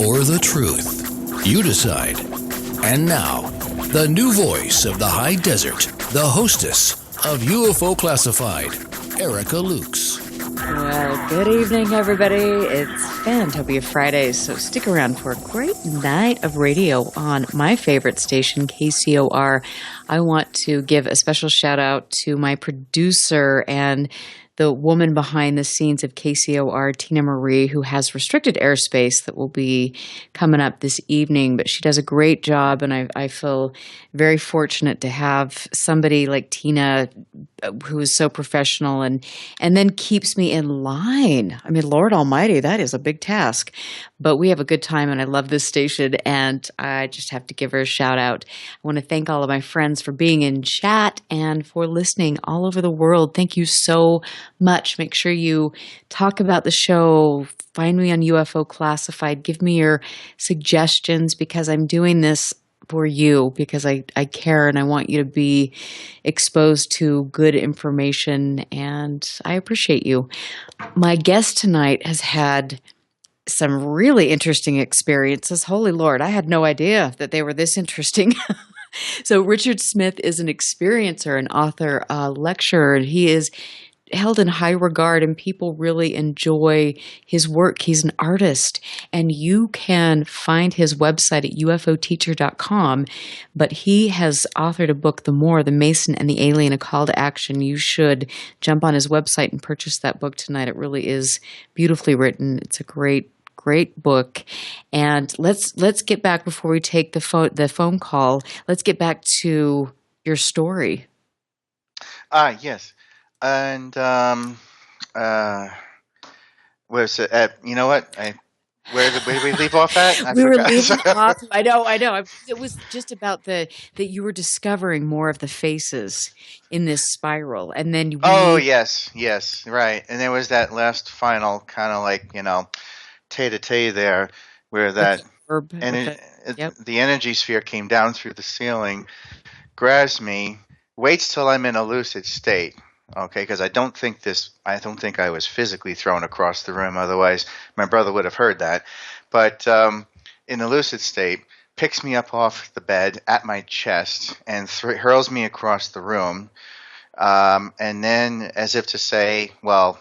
or the truth. You decide. And now, the new voice of the high desert, the hostess of UFO Classified, Erica Lukes. Well, good evening, everybody. It's Fantopia Fridays, so stick around for a great night of radio on my favorite station, KCOR. I want to give a special shout out to my producer and the woman behind the scenes of KCOR, Tina Marie, who has restricted airspace that will be coming up this evening. But she does a great job, and I feel very fortunate to have somebody like Tina who is so professional and then keeps me in line. I mean, Lord Almighty, that is a big task. But we have a good time, and I love this station, and I just have to give her a shout out. I want to thank all of my friends for being in chat and for listening all over the world. Thank you so much. Make sure you talk about the show. Find me on UFO Classified. Give me your suggestions, because I'm doing this for you, because I care and I want you to be exposed to good information, and I appreciate you. My guest tonight has had some really interesting experiences. Holy Lord, I had no idea that they were this interesting. So Richard Smith is an experiencer, an author, a lecturer, and he is held in high regard, and people really enjoy his work. He's an artist, and you can find his website at ufoteacher.com, but he has authored a book, The More, The Mason and the Alien, A Call to Action. You should jump on his website and purchase that book tonight. It really is beautifully written. It's a great book. And let's get back, before we take the phone call, let's get back to your story. Yes. And where's it? You know what? Where did we leave off at? We were leaving off. I know. It was just about that you were discovering more of the faces in this spiral, and then yes, right. And there was that last final kind of like, tay-to-tay there, where that the energy sphere came down through the ceiling, grabs me, waits till I'm in a lucid state. Okay, because I don't think I was physically thrown across the room. Otherwise, my brother would have heard that. But in a lucid state, picks me up off the bed at my chest and hurls me across the room. And then, as if to say, well,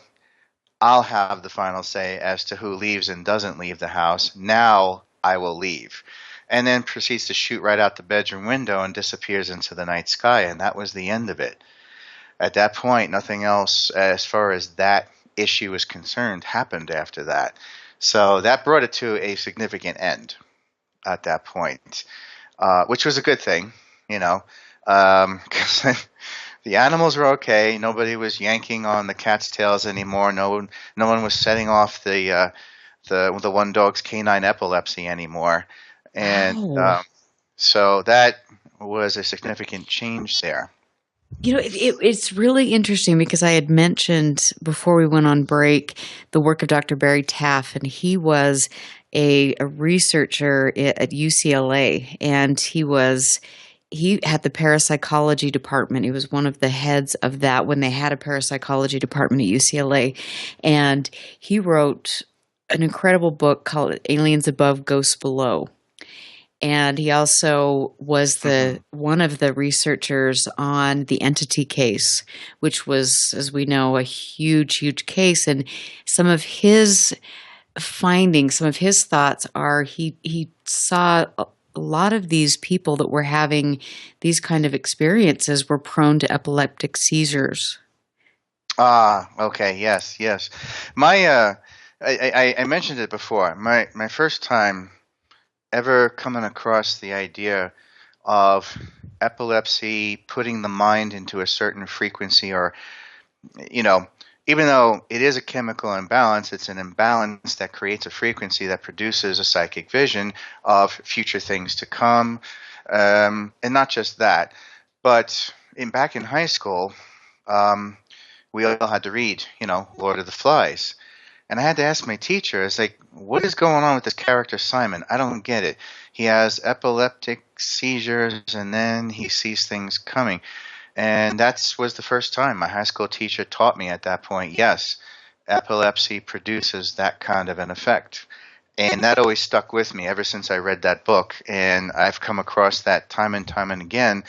I'll have the final say as to who leaves and doesn't leave the house. Now I will leave. And then proceeds to shoot right out the bedroom window and disappears into the night sky. And that was the end of it. At that point, nothing else, as far as that issue is concerned, happened after that. So that brought it to a significant end at that point, which was a good thing, because the animals were okay. Nobody was yanking on the cat's tails anymore. No one was setting off the one dog's canine epilepsy anymore, and so that was a significant change there. It's really interesting, because I had mentioned before we went on break the work of Dr. Barry Taff, and he was a researcher at UCLA, and he had the parapsychology department. He was one of the heads of that when they had a parapsychology department at UCLA, and he wrote an incredible book called Aliens Above, Ghosts Below. And he also was one of the researchers on the Entity case, which was, as we know, a huge, huge case. And some of his findings, some of his thoughts are he saw a lot of these people that were having these kind of experiences were prone to epileptic seizures. Okay, yes. My I mentioned it before. My first time ever coming across the idea of epilepsy putting the mind into a certain frequency, or, even though it is a chemical imbalance, it's an imbalance that creates a frequency that produces a psychic vision of future things to come. And not just that, but back in high school, we all had to read, Lord of the Flies. And I had to ask my teacher, I was like, what is going on with this character Simon? I don't get it. He has epileptic seizures, and then he sees things coming. And that was the first time my high school teacher taught me at that point, yes, epilepsy produces that kind of an effect. And that always stuck with me ever since I read that book. And I've come across that time and time and again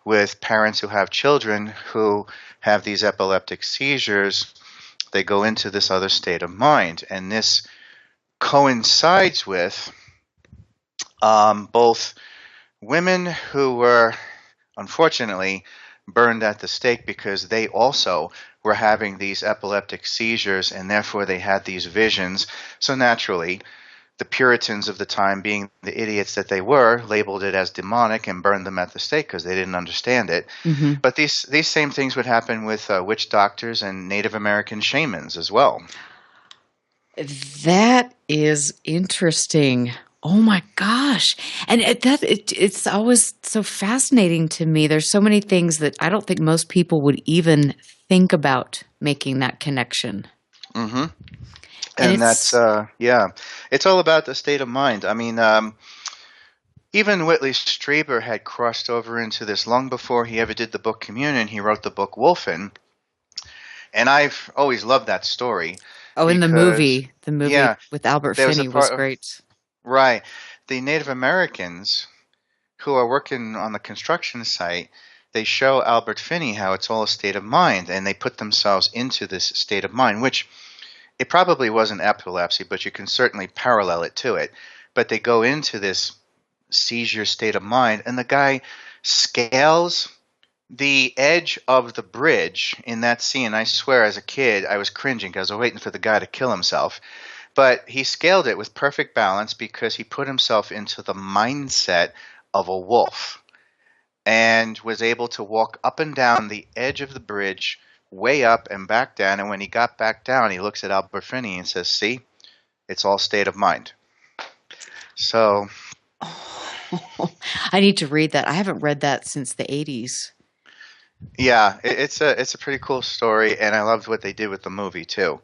with parents who have children who have these epileptic seizures. They go into this other state of mind, and this coincides with both women who were, unfortunately, burned at the stake because they also were having these epileptic seizures, and therefore they had these visions. So naturally, the Puritans of the time, being the idiots that they were, labeled it as demonic and burned them at the stake because they didn't understand it. Mm-hmm. But these same things would happen with witch doctors and Native American shamans as well. That is interesting. Oh my gosh. And it's always so fascinating to me. There's so many things that I don't think most people would even think about making that connection. Mm-hmm. And that's, it's all about the state of mind. I mean, even Whitley Strieber had crossed over into this long before he ever did the book Communion. He wrote the book Wolfen. And I've always loved that story. Oh, in the movie with Albert Finney was great. Right. The Native Americans who are working on the construction site, they show Albert Finney how it's all a state of mind, and they put themselves into this state of mind, which it probably wasn't epilepsy, but you can certainly parallel it to it. But they go into this seizure state of mind, and the guy scales the edge of the bridge in that scene. I swear, as a kid, I was cringing because I was waiting for the guy to kill himself. But he scaled it with perfect balance because he put himself into the mindset of a wolf and was able to walk up and down the edge of the bridge, way up and back down. And when he got back down, he looks at Albert Finney and says, "See, it's all state of mind." So I need to read that. I haven't read that since the 80s. Yeah, it's a pretty cool story, and I loved what they did with the movie too.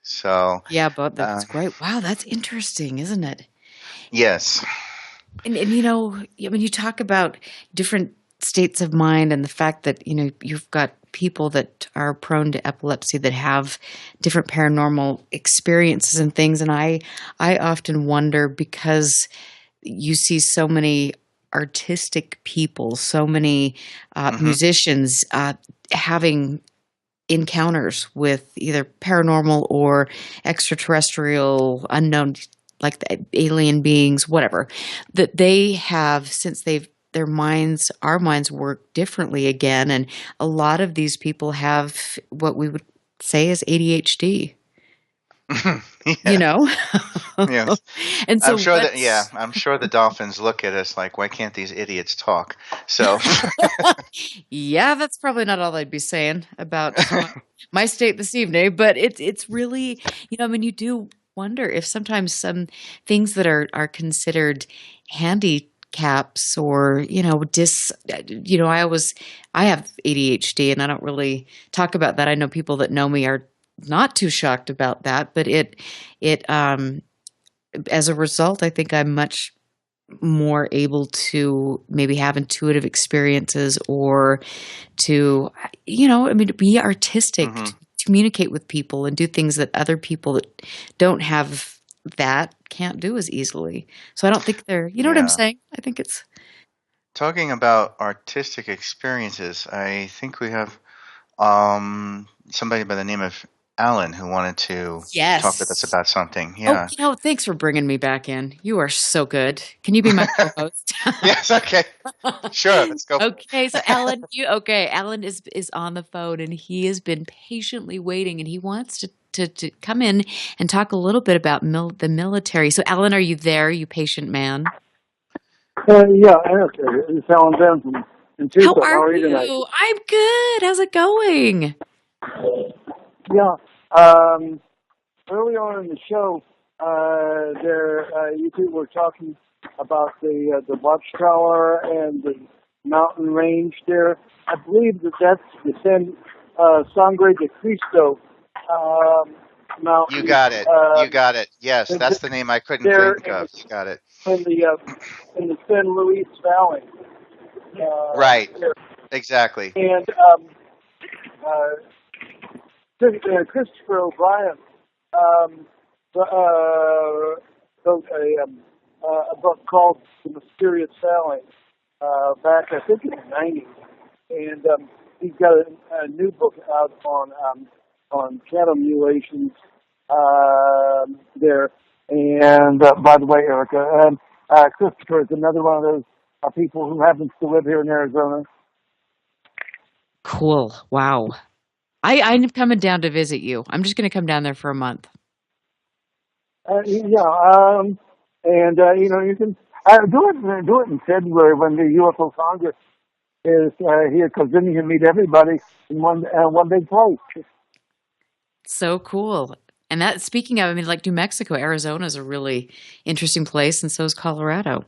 So yeah, but that's great. Wow, that's interesting, isn't it? Yes. And you know, when you talk about different states of mind and the fact that, you know, you've got people that are prone to epilepsy that have different paranormal experiences and things, and I often wonder, because you see so many artistic people, so many musicians having encounters with either paranormal or extraterrestrial, unknown, like the alien beings, whatever, that they have, since our minds work differently again. And a lot of these people have what we would say is ADHD. You know? Yes. And so I'm sure the dolphins look at us like, why can't these idiots talk? So yeah, that's probably not all I'd be saying about my state this evening, but it's really, you know, I mean, you do wonder if sometimes some things that are considered handicaps or, you know, I have ADHD, and I don't really talk about that. I know people that know me are not too shocked about that, but it as a result, I think I'm much more able to maybe have intuitive experiences or to, you know, I mean, to be artistic, to communicate with people and do things that other people that don't have that can't do as easily. So I don't think they're, you know what I'm saying? I think it's talking about artistic experiences. I think we have somebody by the name of Alan who wanted to talk with us about something. Yeah. Oh, you know, thanks for bringing me back in. You are so good. Can you be my co-host? Yes. Okay. Sure. Let's go. Okay. So Alan, Alan is on the phone, and he has been patiently waiting, and he wants to come in and talk a little bit about the military. So Alan, are you there? You patient man? Yeah. Okay. It's Alan Benson. How are you? I'm good. How's it going? Yeah. Early on in the show, you two were talking about the watchtower and the mountain range there. I believe that's the Sangre de Cristo mountain. You got it. You got it. Yes, that's the name I couldn't think of. You got it. In the San Luis Valley. Right. Exactly. And Christopher O'Brien wrote a book called The Mysterious Valley back, I think, in the 90s. And he's got a new book out on cattle mutilations there. And by the way, Erica, Christopher is another one of those people who happens to live here in Arizona. Cool. Wow. I'm coming down to visit you. I'm just going to come down there for a month. And you can do it in February when the UFO Congress is here, because then you can meet everybody in one big place. So cool. And that, speaking of, I mean, like New Mexico, Arizona is a really interesting place, and so is Colorado.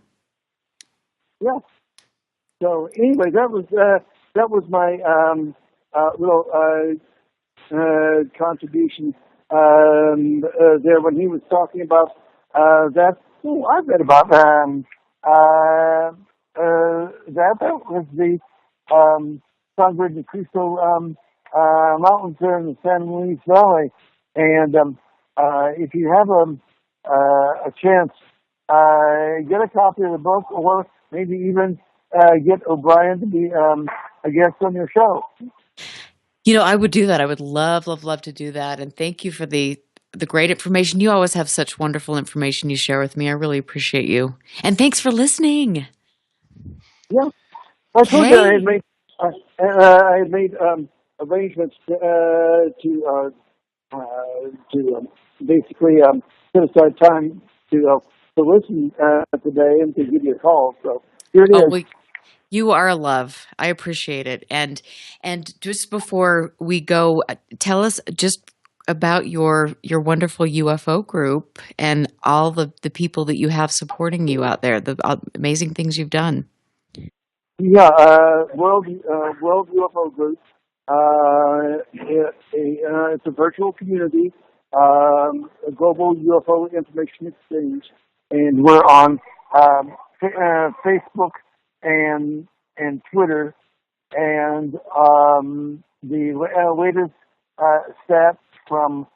Yeah. So anyway, that was my little contribution there when he was talking about that. Oh, I read about that. That was the Sangre de Cristo mountains there in the San Luis Valley, and if you have a chance, get a copy of the book, or maybe even get O'Brien to be a guest on your show. I would do that. I would love, love, love to do that. And thank you for the great information. You always have such wonderful information you share with me. I really appreciate you. And thanks for listening. Yeah. I told you I had made arrangements to basically set aside time to listen today and to give you a call. So here it is. You are a love. I appreciate it. And just before we go, tell us just about your wonderful UFO group and all the people that you have supporting you out there, the amazing things you've done. Yeah, World UFO Group. It's a virtual community, a global UFO information exchange, and we're on Facebook and Twitter, and the latest stats from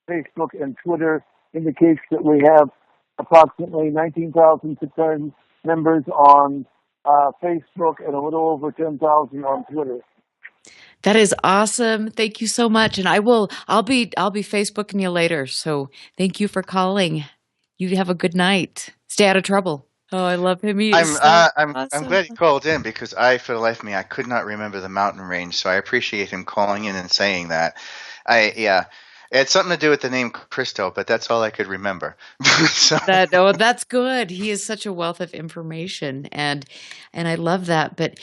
Facebook and Twitter indicates that we have approximately 19,600 members on Facebook and a little over 10,000 on Twitter. That is awesome. Thank you so much. And I'll be Facebooking you later. So thank you for calling. You have a good night. Stay out of trouble. Oh, I love him. I'm glad he called in, because for the life of me, I could not remember the mountain range. So I appreciate him calling in and saying that. It had something to do with the name Cristo, but that's all I could remember. So. That's good. He is such a wealth of information, and I love that. But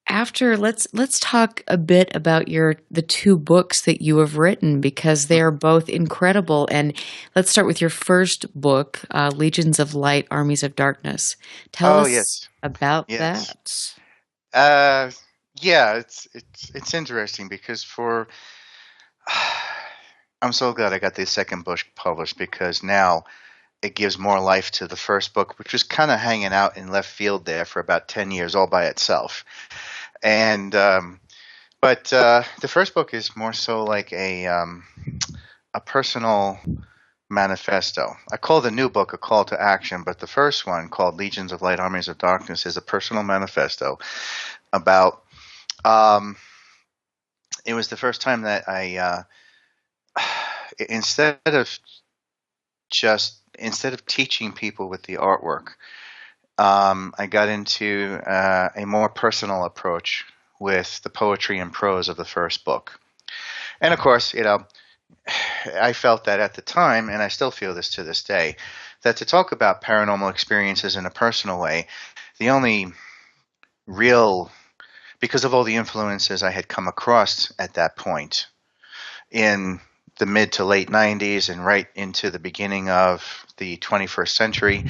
after let's talk a bit about the two books that you have written, because they are both incredible. And let's start with your first book, Legions of Light, Armies of Darkness. Tell us about that. It's interesting, because I'm so glad I got the second book published, because now it gives more life to the first book, which was kind of hanging out in left field there for about 10 years all by itself. And but the first book is more so like a personal manifesto. I call the new book A Call to Action, but the first one, called Legions of Light, Armies of Darkness, is a personal manifesto about it was the first time that I instead of teaching people with the artwork, I got into a more personal approach with the poetry and prose of the first book. And of course, I felt that at the time, and I still feel this to this day, that to talk about paranormal experiences in a personal way, the only real, because of all the influences I had come across at that point in the mid to late 90s and right into the beginning of the 21st century,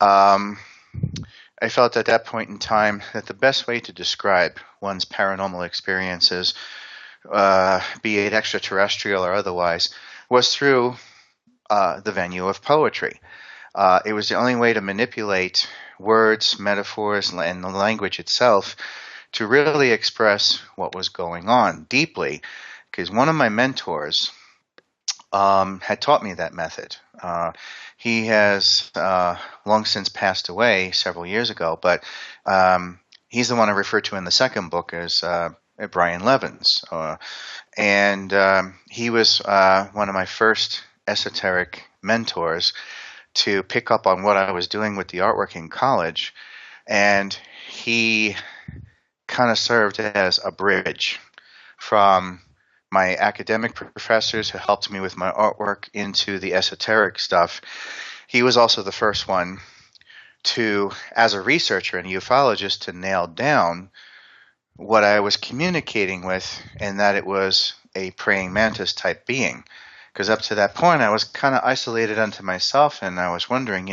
I felt at that point in time that the best way to describe one's paranormal experiences, be it extraterrestrial or otherwise, was through the venue of poetry. It was the only way to manipulate words, metaphors, and the language itself to really express what was going on deeply, because one of my mentors had taught me that method. He has long since passed away several years ago, but he's the one I referred to in the second book as Brian Levins. And he was one of my first esoteric mentors to pick up on what I was doing with the artwork in college. And he kind of served as a bridge from my academic professors who helped me with my artwork into the esoteric stuff. He was also the first one to, as a researcher and a ufologist, to nail down what I was communicating with, and that it was a praying mantis type being. Because up to that point, I was kind of isolated unto myself, and I was wondering,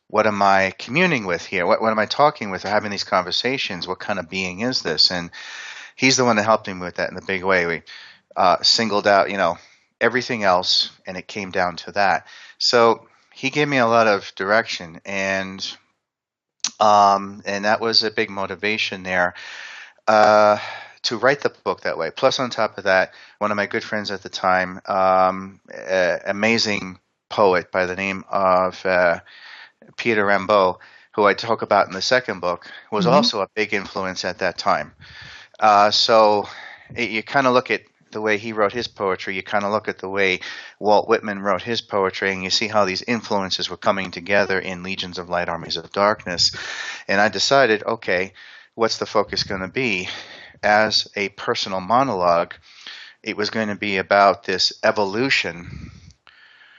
what am I communing with here? What am I talking with or having these conversations? What kind of being is this? And he's the one that helped me with that in a big way. We singled out, everything else, and it came down to that. So he gave me a lot of direction, and that was a big motivation there. To write the book that way. Plus, on top of that, one of my good friends at the time, amazing poet by the name of Peter Rimbaud, who I talk about in the second book, was also a big influence at that time. So you kind of look at the way he wrote his poetry, you kind of look at the way Walt Whitman wrote his poetry, and you see how these influences were coming together in Legions of Light, Armies of Darkness. And I decided, okay, what's the focus going to be? As a personal monologue, it was going to be about this evolution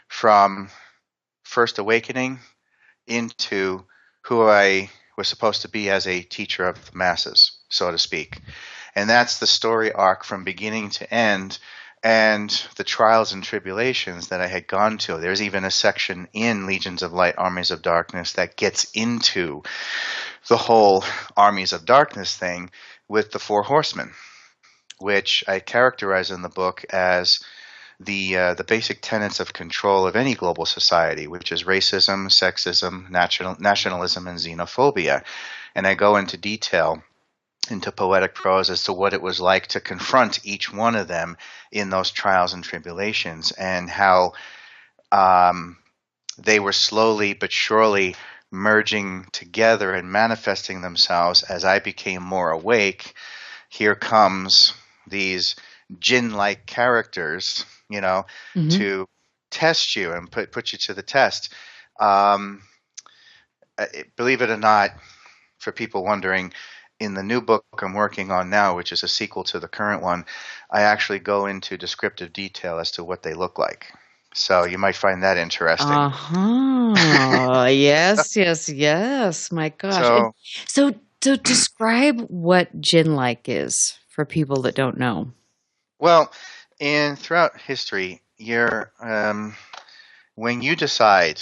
from first awakening into who I was supposed to be as a teacher of the masses, so to speak. And that's the story arc from beginning to end, and the trials and tribulations that I had gone to. There's even a section in Legions of Light, Armies of Darkness that gets into the whole Armies of Darkness thing with the Four Horsemen, which I characterize in the book as the basic tenets of control of any global society, which is racism, sexism, nationalism, and xenophobia. And I go into detail into poetic prose as to what it was like to confront each one of them in those trials and tribulations, and how they were slowly but surely merging together and manifesting themselves as I became more awake. Here comes these jinn-like characters, to test you and put you to the test. Believe it or not, for people wondering, in the new book I'm working on now, which is a sequel to the current one, I actually go into descriptive detail as to what they look like. So you might find that interesting. Yes. My gosh. So describe what jinn-like is for people that don't know. Well, throughout history, when you decide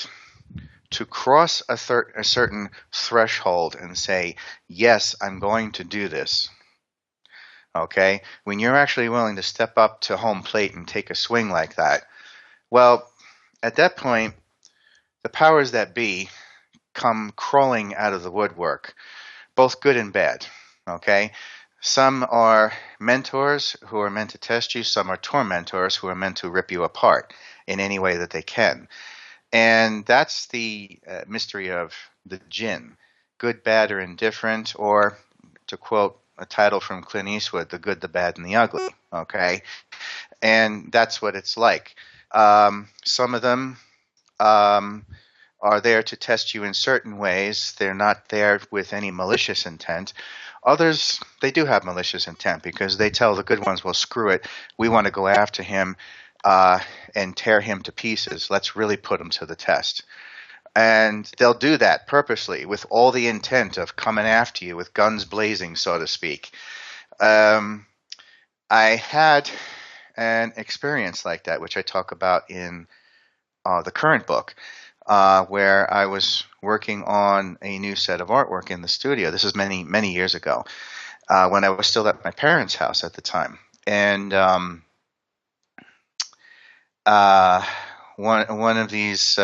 to cross a certain threshold and say, yes, I'm going to do this, okay, when you're actually willing to step up to home plate and take a swing like that, well, at that point, the powers that be come crawling out of the woodwork, both good and bad, okay? Some are mentors who are meant to test you. Some are tormentors who are meant to rip you apart in any way that they can. And that's the mystery of the jinn, good, bad, or indifferent, or to quote a title from Clint Eastwood, the good, the bad, and the ugly, okay? And that's what it's like. Some of them are there to test you in certain ways. They're not there with any malicious intent. Others, they do have malicious intent because they tell the good ones, well, screw it. We want to go after him and tear him to pieces. Let's really put him to the test. And they'll do that purposely with all the intent of coming after you with guns blazing, so to speak. I had an experience like that, which I talk about in the current book, where I was working on a new set of artwork in the studio. This is many, many years ago, when I was still at my parents' house at the time. And one of these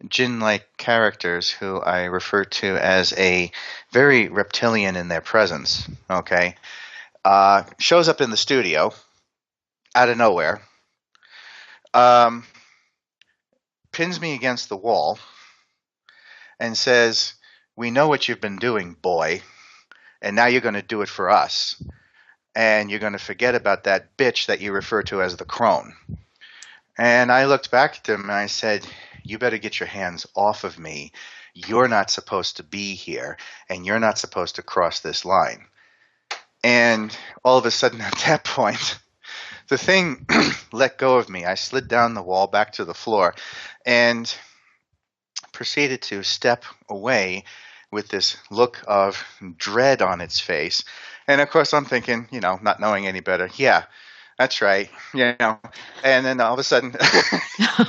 jinn-like characters, who I refer to as a very reptilian in their presence, okay, shows up in the studio out of nowhere, pins me against the wall, and says, "We know what you've been doing, boy, and now you're going to do it for us, and you're going to forget about that bitch that you refer to as the crone." And I looked back at him and I said, you better get your hands off of me. You're not supposed to be here, and you're not supposed to cross this line. And all of a sudden at that point, the thing let go of me. I slid down the wall back to the floor and proceeded to step away with this look of dread on its face. And of course I'm thinking, not knowing any better, yeah, that's right, And then all of a sudden,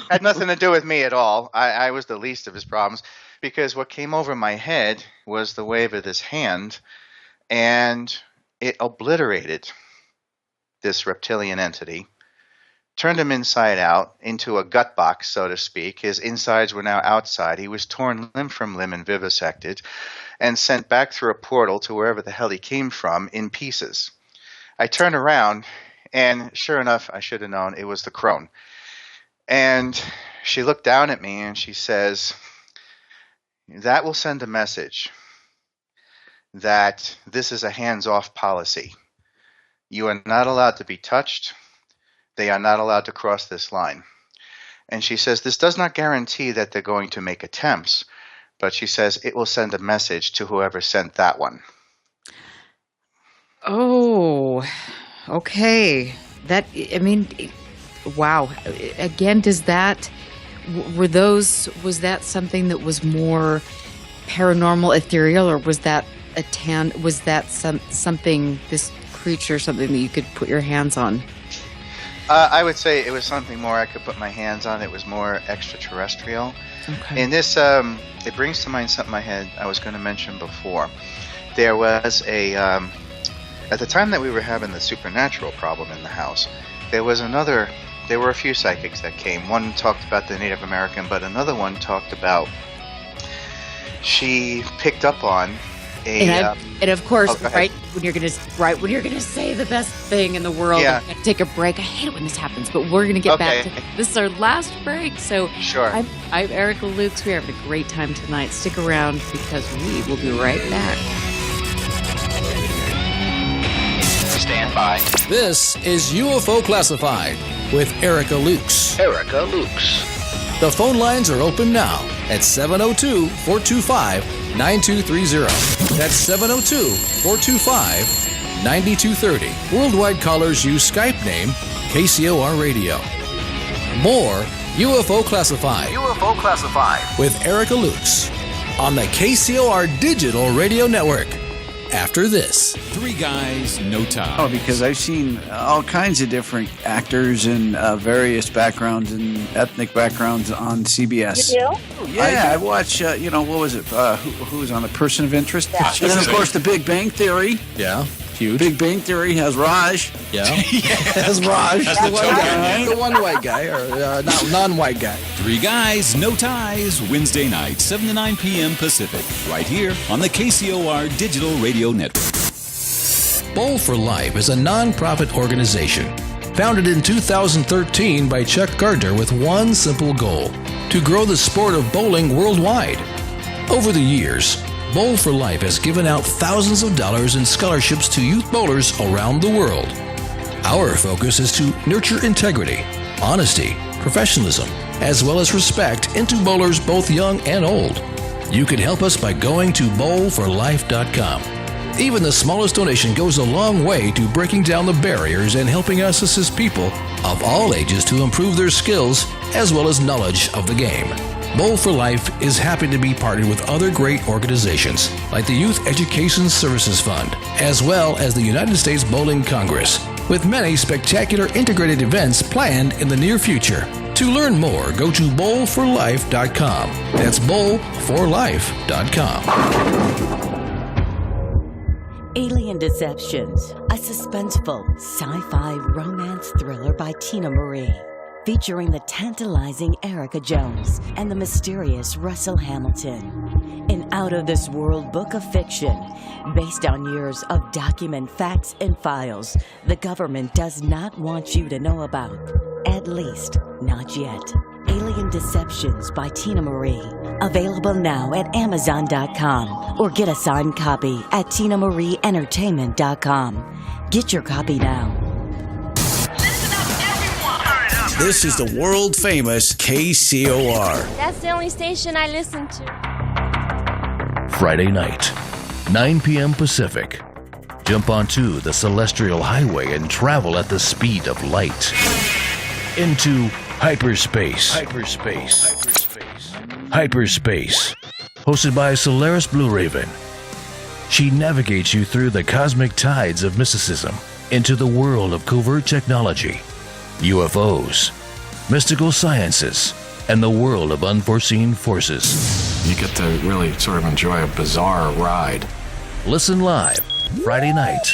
had nothing to do with me at all. I was the least of his problems, because what came over my head was the wave of this hand, and it obliterated this reptilian entity, turned him inside out into a gut box, so to speak. His insides were now outside. He was torn limb from limb and vivisected and sent back through a portal to wherever the hell he came from in pieces. I turned around, and sure enough, I should have known, it was the crone. And she looked down at me and she says, that will send a message that this is a hands-off policy. You are not allowed to be touched. They are not allowed to cross this line. And she says, this does not guarantee that they're going to make attempts, but she says it will send a message to whoever sent that one. Oh, okay. Wow. Again, was that something that was more paranormal, ethereal, or was that something, this creature, something that you could put your hands on? I would say it was something more I could put my hands on. It was more extraterrestrial. Okay. And this, it brings to mind something I was going to mention before. There was at the time that we were having the supernatural problem in the house, there were a few psychics that came. One talked about the Native American, but another one talked about, she picked up on and of course, right when you're gonna say the best thing in the world, yeah. You gotta take a break. I hate it when this happens, but we're gonna get back to this. Is our last break, so sure. I'm Erica Lukes. We're having a great time tonight. Stick around because we will be right back. Stand by. This is UFO Classified with Erica Lukes. Erica Lukes. The phone lines are open now at 702-425-9230. That's 702-425-9230. Worldwide callers use Skype name KCOR Radio. More UFO Classified. UFO Classified. With Erica Lukes on the KCOR Digital Radio Network. After this. Three Guys, No Ties. Oh, because I've seen all kinds of different actors and various backgrounds and ethnic backgrounds on CBS. You do? Yeah, I watch, what was it? Who was on The Person of Interest? Yeah. And then, of course, The Big Bang Theory. Yeah, huge. Big Bang Theory has Raj. Yeah. Has Raj. That's the one guy. The one white guy, or non-white guy. Three Guys, No Ties, Wednesday night, 7 to 9 p.m. Pacific, right here on the KCOR Digital Radio Network. Bowl for Life is a non-profit organization founded in 2013 by Chuck Gardner with one simple goal: to grow the sport of bowling worldwide. Over the years, Bowl for Life has given out thousands of dollars in scholarships to youth bowlers around the world. Our focus is to nurture integrity, honesty, professionalism, as well as respect into bowlers both young and old. You can help us by going to bowlforlife.com. Even the smallest donation goes a long way to breaking down the barriers and helping us assist people of all ages to improve their skills as well as knowledge of the game. Bowl for Life is happy to be partnered with other great organizations like the Youth Education Services Fund, as well as the United States Bowling Congress, with many spectacular integrated events planned in the near future. To learn more, go to bowlforlife.com. That's bowlforlife.com. Alien Deceptions, a suspenseful sci-fi romance thriller by Tina Marie, featuring the tantalizing Erica Jones and the mysterious Russell Hamilton. An out-of-this-world book of fiction based on years of document facts and files the government does not want you to know about. At least, not yet. Alien Deceptions by Tina Marie. Available now at Amazon.com or get a signed copy at TinaMarieEntertainment.com. Get your copy now. This is the world famous KCOR. That's the only station I listen to. Friday night, 9 p.m. Pacific. Jump onto the Celestial Highway and travel at the speed of light. Into hyperspace. Hyperspace. Hosted by Solaris Blue Raven. She navigates you through the cosmic tides of mysticism into the world of covert technology, UFOs, mystical sciences, and the world of unforeseen forces. You get to really sort of enjoy a bizarre ride. Listen live, Friday night,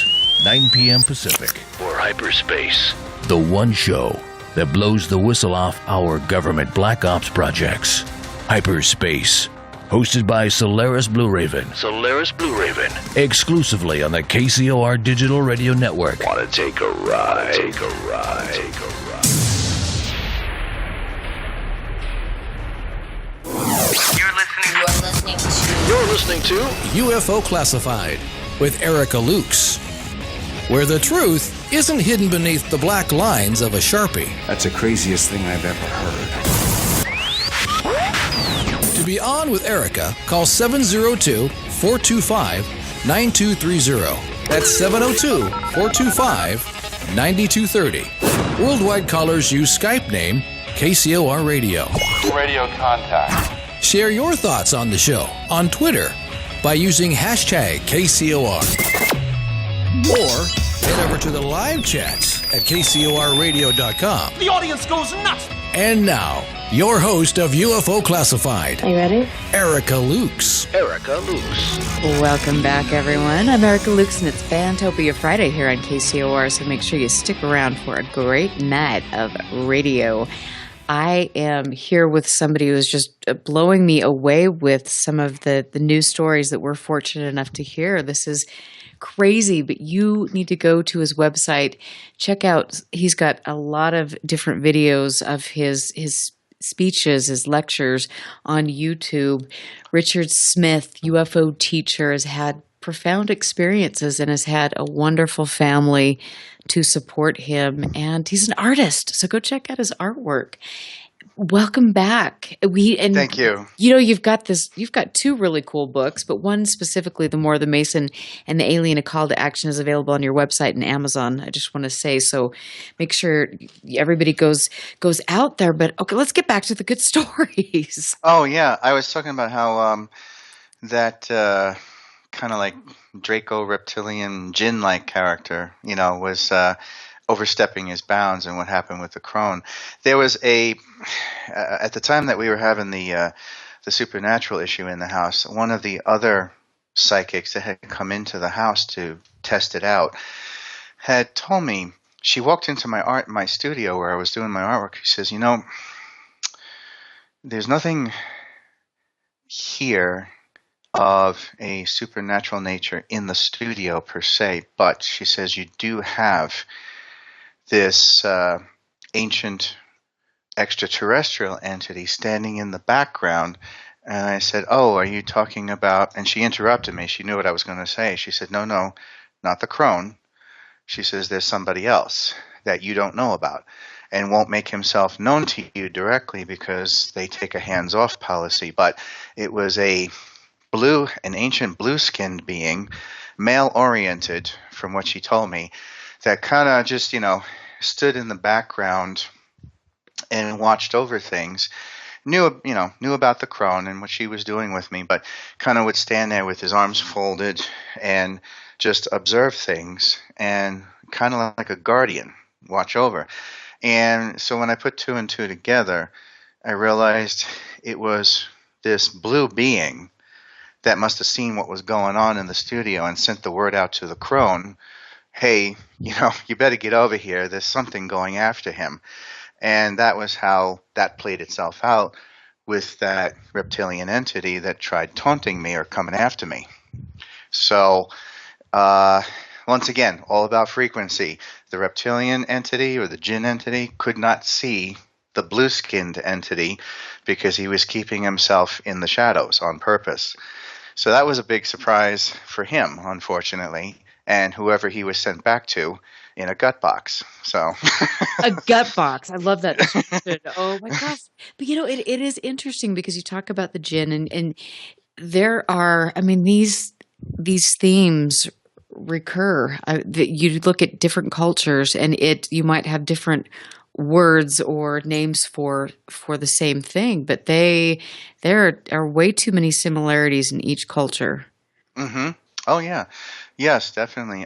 9 p.m. Pacific. For Hyperspace, the one show that blows the whistle off our government black ops projects. Hyperspace, hosted by Solaris Blue Raven. Exclusively on the KCOR Digital Radio Network. Want to take a ride? You're listening to UFO Classified with Erica Lukes, where the truth isn't hidden beneath the black lines of a Sharpie. That's the craziest thing I've ever heard. To be on with Erica, call 702-425-9230. That's 702-425-9230. Worldwide callers use Skype name KCOR Radio. Radio contact. Share your thoughts on the show on Twitter by using hashtag KCOR. Or head over to the live chats at KCORradio.com. The audience goes nuts! And now, your host of UFO Classified. Are you ready? Erica Lukes. Welcome back, everyone. I'm Erica Lukes, and it's Fantopia Friday here on KCOR, so make sure you stick around for a great night of radio. I am here with somebody who's just blowing me away with some of the news stories that we're fortunate enough to hear. This is crazy, but you need to go to his website, check out, he's got a lot of different videos of his speeches, his lectures on YouTube. Richard Smith, UFO teacher, has had profound experiences and has had a wonderful family to support him, and he's an artist, so go check out his artwork. Welcome back. Thank you. You know, you've got two really cool books, but one specifically, The More of the Mason and the Alien, A Call to Action, is available on your website and Amazon. I just want to say, so make sure everybody goes out there. But okay, let's get back to the good stories. Oh yeah, I was talking about how that kind of like Draco reptilian Jinn-like character, was overstepping his bounds, and what happened with the crone. There was at the time that we were having the supernatural issue in the house, one of the other psychics that had come into the house to test it out had told me, she walked into my studio where I was doing my artwork. She says, there's nothing here of a supernatural nature in the studio per se, but she says you do have this ancient extraterrestrial entity standing in the background. And I said, oh, are you talking about, and she interrupted me. She knew what I was going to say. She said, no, not the crone. She says, there's somebody else that you don't know about and won't make himself known to you directly because they take a hands-off policy. But it was an ancient blue-skinned being, male-oriented, from what she told me, that kind of just, stood in the background and watched over things. Knew about the crone and what she was doing with me, but kind of would stand there with his arms folded and just observe things and kind of like a guardian, watch over. And so when I put two and two together, I realized it was this blue being that must have seen what was going on in the studio and sent the word out to the crone, hey, you better get over here. There's something going after him. And that was how that played itself out with that reptilian entity that tried taunting me or coming after me. So, once again, all about frequency. The reptilian entity or the Jinn entity could not see the blue-skinned entity because he was keeping himself in the shadows on purpose. So that was a big surprise for him, unfortunately, and whoever he was sent back to. in a gut box. So a gut box. I love that description. Oh my gosh. But it is interesting because you talk about the djinn and there are, I mean, these themes recur. You look at different cultures and you might have different words or names for the same thing, but there are way too many similarities in each culture. Mm-hmm. Oh yeah. Yes, definitely.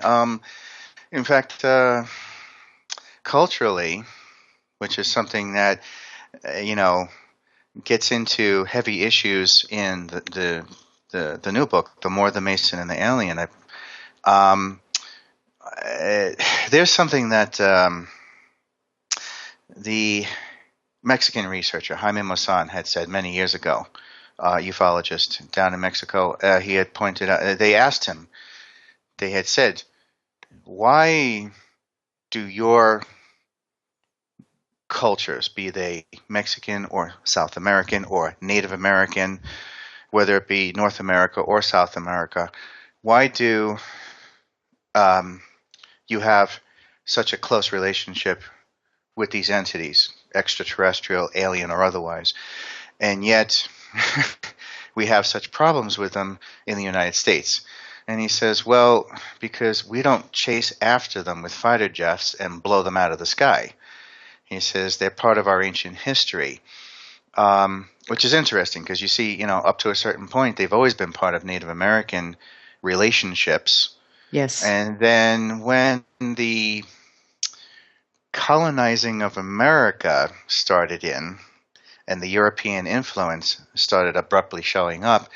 In fact, culturally, which is something that, gets into heavy issues in the new book, The Moor, the Mason, and the Alien. There's something that the Mexican researcher Jaime Maussan had said many years ago, ufologist down in Mexico. He had pointed out, they asked him, they had said, why do your cultures, be they Mexican or South American or Native American, whether it be North America or South America, why do you have such a close relationship with these entities, extraterrestrial, alien, or otherwise, and yet we have such problems with them in the United States? And he says, well, because we don't chase after them with fighter jets and blow them out of the sky. He says they're part of our ancient history, which is interesting because you see, up to a certain point, they've always been part of Native American relationships. Yes. And then when the colonizing of America started in and the European influence started abruptly showing up,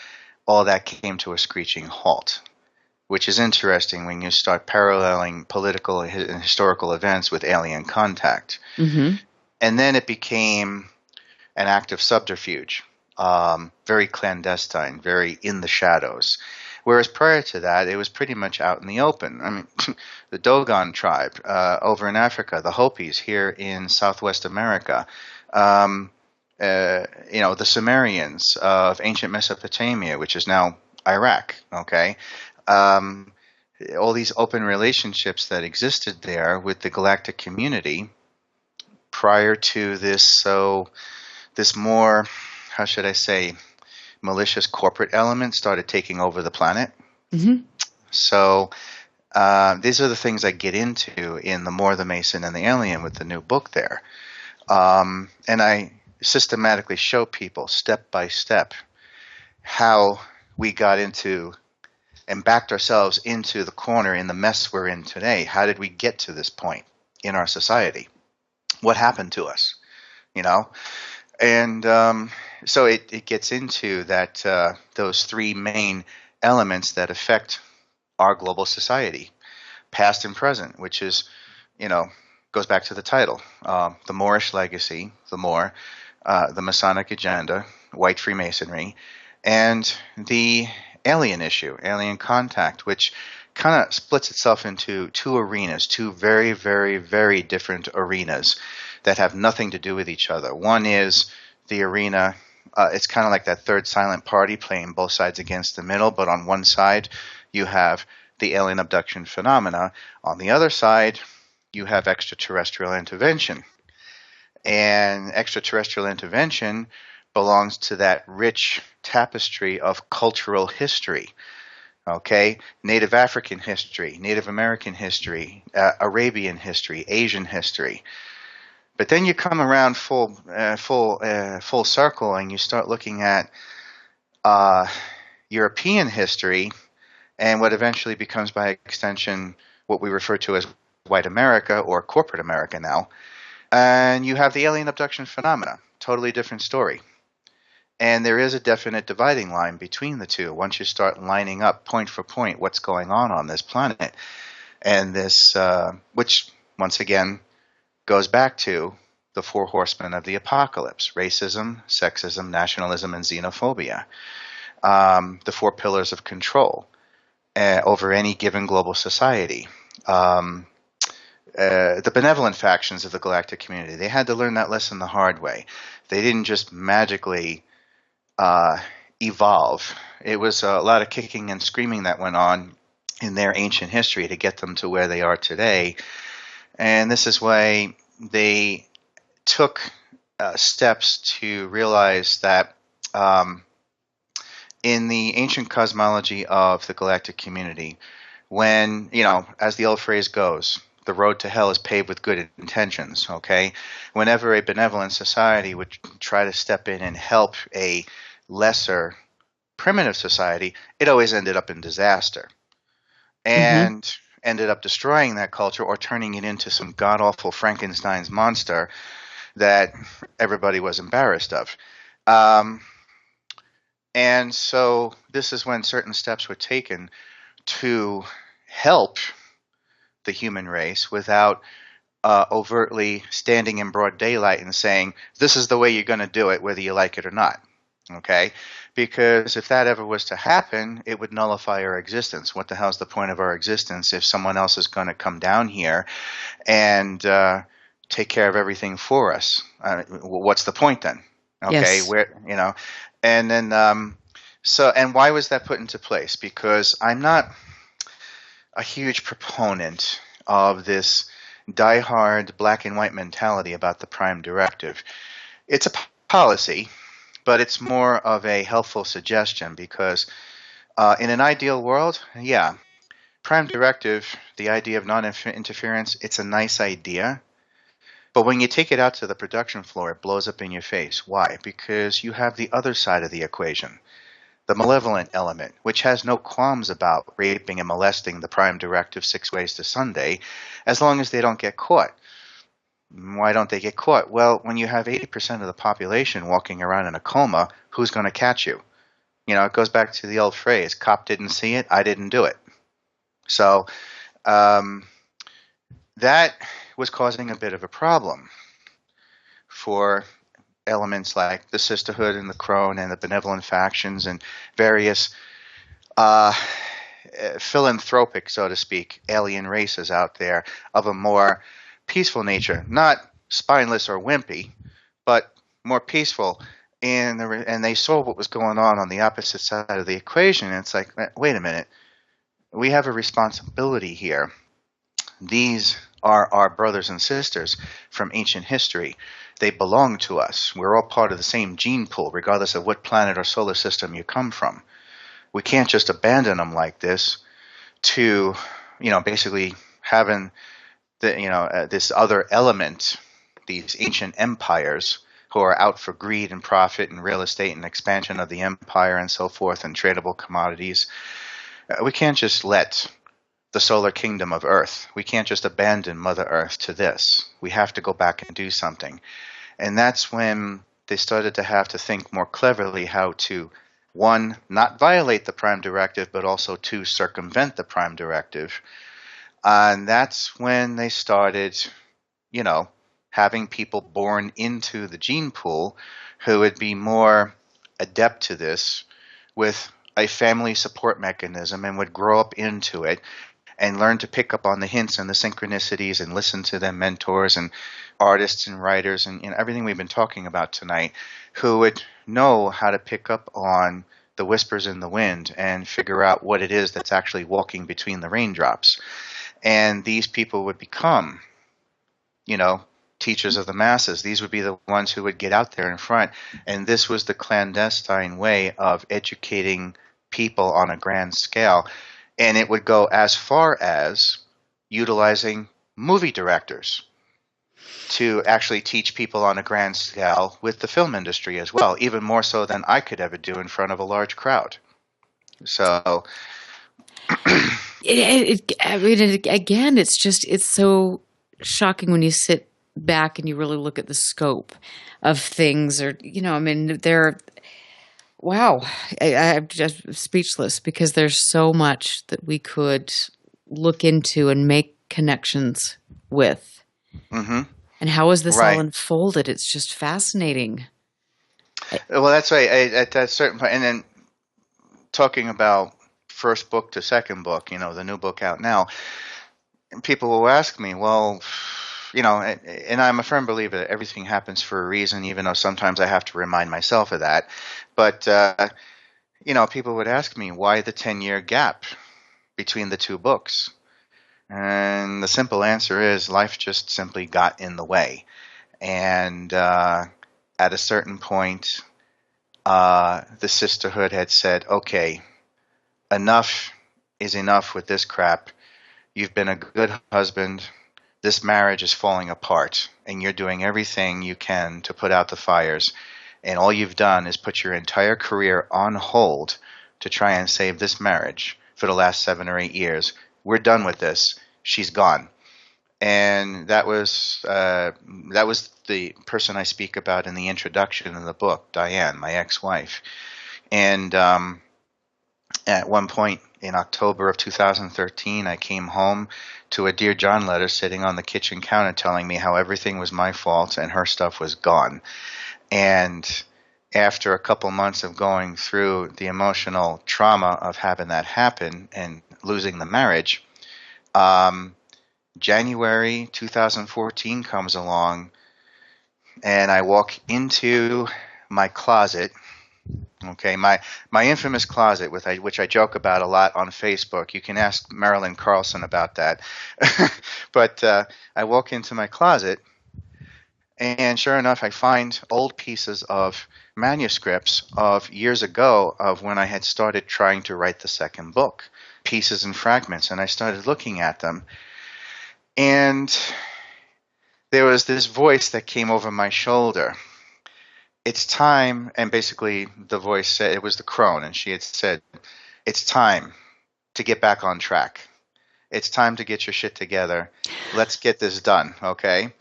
all that came to a screeching halt, which is interesting when you start paralleling political and historical events with alien contact. Mm-hmm. And then it became an act of subterfuge, very clandestine, very in the shadows. Whereas prior to that, it was pretty much out in the open. I mean, the Dogon tribe over in Africa, the Hopis here in Southwest America, the Sumerians of ancient Mesopotamia, which is now Iraq, okay? All these open relationships that existed there with the galactic community prior to this more, how should I say, malicious corporate element started taking over the planet. Mm-hmm. So these are the things I get into in The Moor, the Mason, and the Alien with the new book there. And I systematically show people step by step how we got into and backed ourselves into the corner in the mess we're in today. How did we get to this point in our society? What happened to us? And so it gets into that those three main elements that affect our global society, past and present, which is, goes back to the title, the Moorish legacy, the Moor, the Masonic agenda, white Freemasonry, and the alien issue, alien contact, which kind of splits itself into two arenas, two very, very, very different arenas that have nothing to do with each other. One is the arena, it's kind of like that third silent party playing both sides against the middle, but on one side you have the alien abduction phenomena. On the other side, you have extraterrestrial intervention. And extraterrestrial intervention belongs to that rich tapestry of cultural history. Okay, Native African history, Native American history, Arabian history, Asian history. But then you come around full circle and you start looking at European history and what eventually becomes by extension what we refer to as white America or corporate America now. And you have the alien abduction phenomena, totally different story. And there is a definite dividing line between the two once you start lining up point for point what's going on this planet. And this, which once again goes back to the four horsemen of the apocalypse: racism, sexism, nationalism, and xenophobia. The four pillars of control over any given global society. The benevolent factions of the galactic community, they had to learn that lesson the hard way. They didn't just magically evolve. It was a lot of kicking and screaming that went on in their ancient history to get them to where they are today. And this is why they took steps to realize that in the ancient cosmology of the galactic community, when, as the old phrase goes, the road to hell is paved with good intentions, okay? Whenever a benevolent society would try to step in and help a lesser primitive society, it always ended up in disaster and ended up destroying that culture or turning it into some god-awful Frankenstein's monster that everybody was embarrassed of. And so this is when certain steps were taken to help the human race without overtly standing in broad daylight and saying, this is the way you're going to do it, whether you like it or not. Okay? Because if that ever was to happen, it would nullify our existence. What the hell's the point of our existence if someone else is going to come down here and take care of everything for us? What's the point then? Okay, yes. And then and why was that put into place? Because I'm not a huge proponent of this diehard black and white mentality about the Prime Directive. It's a policy, but it's more of a helpful suggestion because in an ideal world, Prime Directive, the idea of non-interference, it's a nice idea. But when you take it out to the production floor, it blows up in your face. Why? Because you have the other side of the equation, the malevolent element, which has no qualms about raping and molesting the Prime Directive 6 ways to Sunday, as long as they don't get caught. Why don't they get caught? Well, when you have 80% of the population walking around in a coma, who's going to catch you? It goes back to the old phrase, cop didn't see it, I didn't do it. So that was causing a bit of a problem for elements like the Sisterhood and the Crone and the benevolent factions and various philanthropic, so to speak, alien races out there of a more peaceful nature, not spineless or wimpy, but more peaceful. And they saw what was going on the opposite side of the equation. And it's like, wait a minute, we have a responsibility here. These are our brothers and sisters from ancient history. They belong to us. We're all part of the same gene pool, regardless of what planet or solar system you come from. We can't just abandon them like this to, basically having this other element, these ancient empires who are out for greed and profit and real estate and expansion of the empire and so forth and tradable commodities. We can't just let the solar kingdom of Earth. We can't just abandon Mother Earth to this. We have to go back and do something. And that's when they started to have to think more cleverly how to, one, not violate the Prime Directive, but also two, circumvent the Prime Directive. And that's when they started, having people born into the gene pool who would be more adept to this with a family support mechanism and would grow up into it and learn to pick up on the hints and the synchronicities and listen to their mentors and artists and writers and everything we've been talking about tonight, who would know how to pick up on the whispers in the wind and figure out what it is that's actually walking between the raindrops. And these people would become, teachers of the masses. These would be the ones who would get out there in front. And this was the clandestine way of educating people on a grand scale. And it would go as far as utilizing movie directors to actually teach people on a grand scale with the film industry as well, even more so than I could ever do in front of a large crowd. So, again, it's so shocking when you sit back and you really look at the scope of things, or wow, I'm just speechless because there's so much that we could look into and make connections with. Mm-hmm. And how is this all unfolded? It's just fascinating. Well, that's right. At that certain point, and then talking about first book to second book, the new book out now, people will ask me, well, and I'm a firm believer that everything happens for a reason, even though sometimes I have to remind myself of that. But, people would ask me, why the 10-year gap between the two books? And the simple answer is life just simply got in the way. And at a certain point, the sisterhood had said, okay, enough is enough with this crap. You've been a good husband. This marriage is falling apart, and you're doing everything you can to put out the fires. And all you've done is put your entire career on hold to try and save this marriage for the last 7 or 8 years. We're done with this. She's gone. And that was the person I speak about in the introduction of the book, Diane, my ex-wife. And at one point in October of 2013, I came home to a Dear John letter sitting on the kitchen counter telling me how everything was my fault and her stuff was gone. And after a couple months of going through the emotional trauma of having that happen and losing the marriage, January 2014 comes along, and I walk into my closet. Okay, my infamous closet, which I joke about a lot on Facebook. You can ask Marilyn Carlson about that. But I walk into my closet, and sure enough, I find old pieces of manuscripts of years ago of when I had started trying to write the second book, pieces and fragments, and I started looking at them. And there was this voice that came over my shoulder. It's time, and basically the voice said, it was the crone, and she had said, it's time to get back on track. It's time to get your shit together. Let's get this done, okay?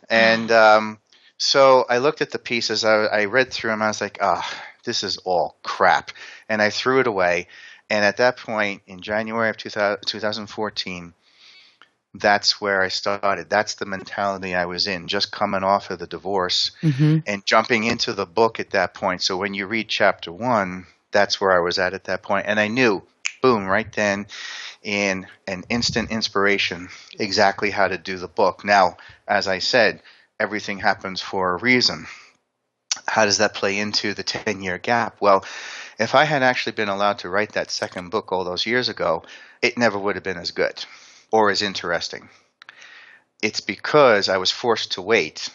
And so I looked at the pieces, I read through them, I was like, this is all crap. And I threw it away. And at that point, in January of 2014, that's where I started. That's the mentality I was in, just coming off of the divorce and jumping into the book at that point. So when you read chapter 1, that's where I was at that point. And I knew, boom, right then, in an instant inspiration, exactly how to do the book. Now, as I said, everything happens for a reason. How does that play into the 10-year gap? Well, if I had actually been allowed to write that second book all those years ago, it never would have been as good or as interesting. It's because I was forced to wait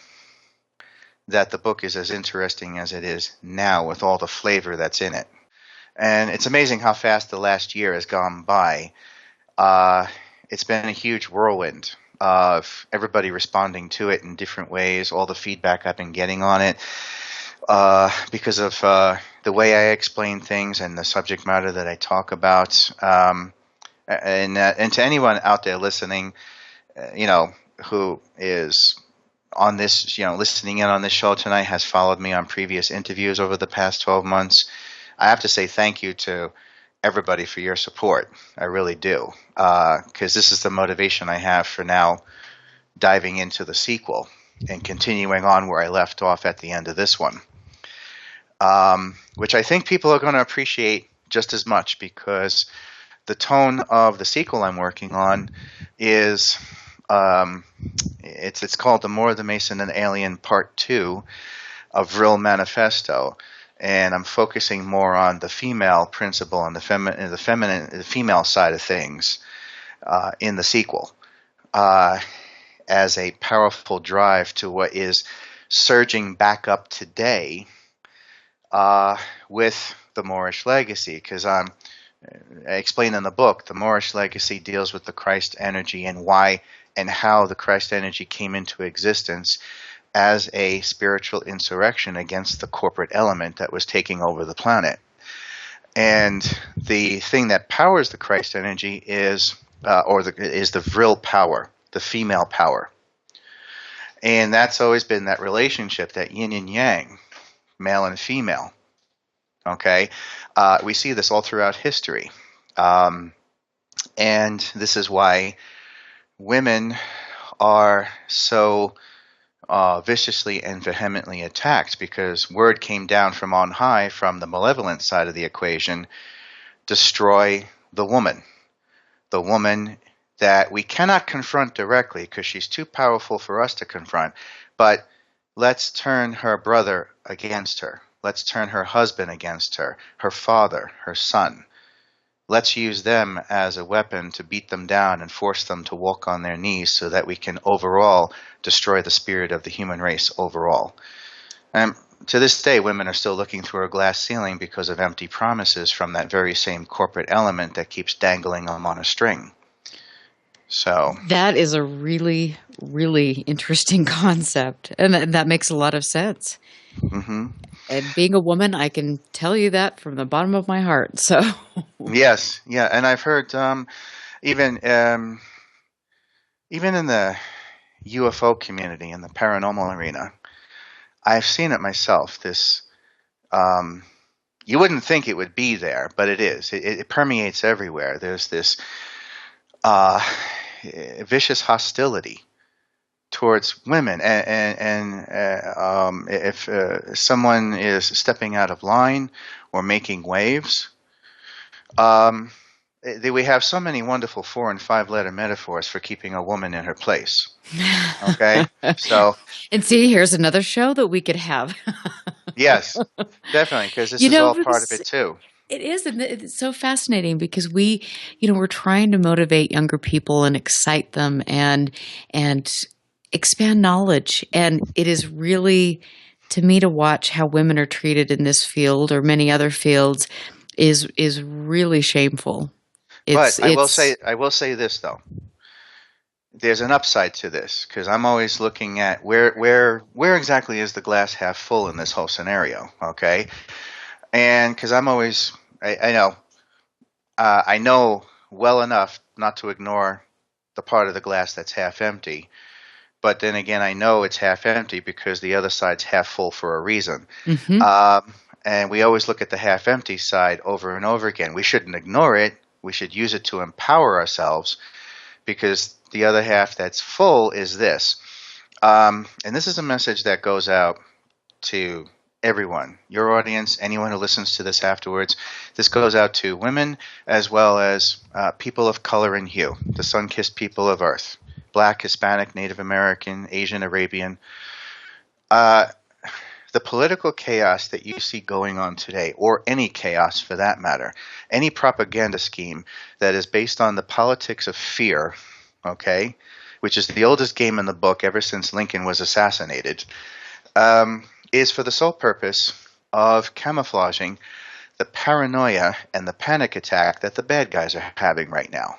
that the book is as interesting as it is now with all the flavor that's in it. And it's amazing how fast the last year has gone by. It's been a huge whirlwind of everybody responding to it in different ways, all the feedback I've been getting on it, because of the way I explain things and the subject matter that I talk about. And to anyone out there listening, who is on this, listening in on this show tonight, has followed me on previous interviews over the past 12 months, I have to say thank you to everybody for your support. I really do, because this is the motivation I have for now diving into the sequel and continuing on where I left off at the end of this one, which I think people are going to appreciate just as much, because the tone of the sequel I'm working on is it's called The More, the Mason and Alien Part 2 of Vril Manifesto, and I'm focusing more on the female principle and the female side of things in the sequel as a powerful drive to what is surging back up today with the Moorish legacy, because I explain in the book, the Moorish legacy deals with the Christ energy and why and how the Christ energy came into existence as a spiritual insurrection against the corporate element that was taking over the planet. And the thing that powers the Christ energy is the Vril power, the female power. And that's always been that relationship, that yin and yang, male and female. Okay, we see this all throughout history, and this is why women are so viciously and vehemently attacked, because word came down from on high, from the malevolent side of the equation: destroy the woman that we cannot confront directly because she's too powerful for us to confront, but let's turn her brother against her. Let's turn her husband against her, her father, her son. let's use them as a weapon to beat them down and force them to walk on their knees so that we can overall destroy the spirit of the human race overall. And to this day, women are still looking through a glass ceiling because of empty promises from that very same corporate element that keeps dangling them on a string. So that is a really, really interesting concept, and that makes a lot of sense. Mm-hmm. And being a woman, I can tell you that from the bottom of my heart. So yes, yeah, and I've heard even in the UFO community, in the paranormal arena, I've seen it myself. This you wouldn't think it would be there, but it is. It permeates everywhere. There's this vicious hostility towards women, and if someone is stepping out of line or making waves, we have so many wonderful 4- and 5-letter metaphors for keeping a woman in her place. Okay, so and see, here's another show that we could have. Yes, definitely, because this is all part of it too. It is, and it's so fascinating because we're trying to motivate younger people and excite them and expand knowledge. And it is really, to me, to watch how women are treated in this field or many other fields is really shameful. But I will say this though. There's an upside to this, because I'm always looking at where exactly is the glass half full in this whole scenario, okay? And because I'm always, I know well enough not to ignore the part of the glass that's half empty, but then again, I know it's half empty because the other side's half full for a reason. Mm-hmm. And we always look at the half empty side over and over again. We shouldn't ignore it. We should use it to empower ourselves, because the other half that's full is this. And this is a message that goes out to everyone, your audience, anyone who listens to this afterwards. This goes out to women as well as people of color and hue, the sun-kissed people of Earth, Black, Hispanic, Native American, Asian, Arabian. The political chaos that you see going on today, or any chaos for that matter, any propaganda scheme that is based on the politics of fear, okay, which is the oldest game in the book ever since Lincoln was assassinated, is for the sole purpose of camouflaging the paranoia and the panic attack that the bad guys are having right now.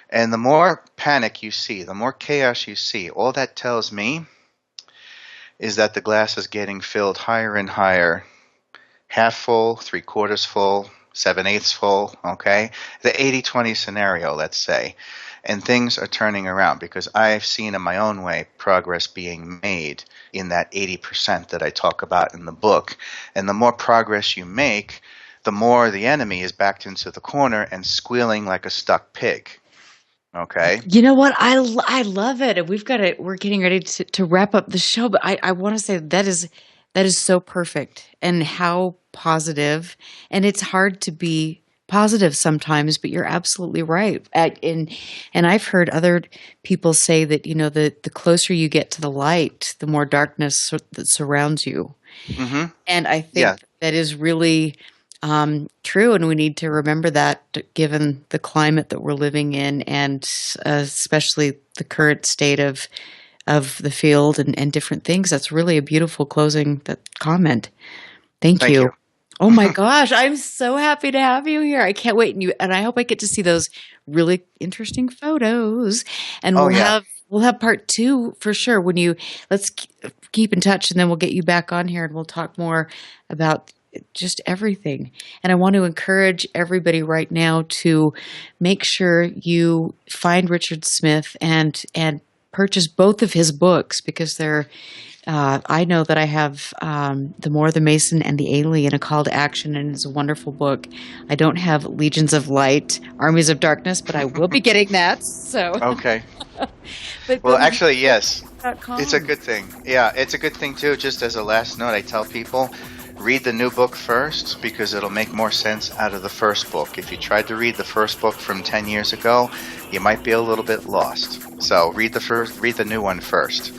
And the more panic you see, the more chaos you see, all that tells me is that the glass is getting filled higher and higher, half full, 3/4 full, 7/8 full, okay? The 80-20 scenario, let's say. And things are turning around, because I've seen in my own way progress being made in that 80% that I talk about in the book. And the more progress you make, the more the enemy is backed into the corner and squealing like a stuck pig. Okay. You know what? I love it. And we're getting ready to wrap up the show, but I want to say that is so perfect, and how positive. And it's hard to be positive sometimes, but you're absolutely right. And I've heard other people say that, the closer you get to the light, the more darkness that surrounds you. Mm-hmm. And I think that is really true, and we need to remember that, given the climate that we're living in, and especially the current state of the field and different things. That's really a beautiful closing comment. Thank you. Oh my gosh, I'm so happy to have you here. I can't wait, and I hope I get to see those really interesting photos. And we'll have part 2 for sure. Let's keep in touch, and then we'll get you back on here, and we'll talk more about just everything. And I want to encourage everybody right now to make sure you find Richard Smith and purchase both of his books, because they're I know that I have The More the Mason and the Alien, A Call to Action, and it's a wonderful book. I don't have Legions of Light, Armies of Darkness, but I will be getting that. So okay. Well, actually, yes. It's a good thing. Yeah, it's a good thing too. Just as a last note, I tell people, read the new book first, because it'll make more sense out of the first book. If you tried to read the first book from 10 years ago, you might be a little bit lost. So read the new one first.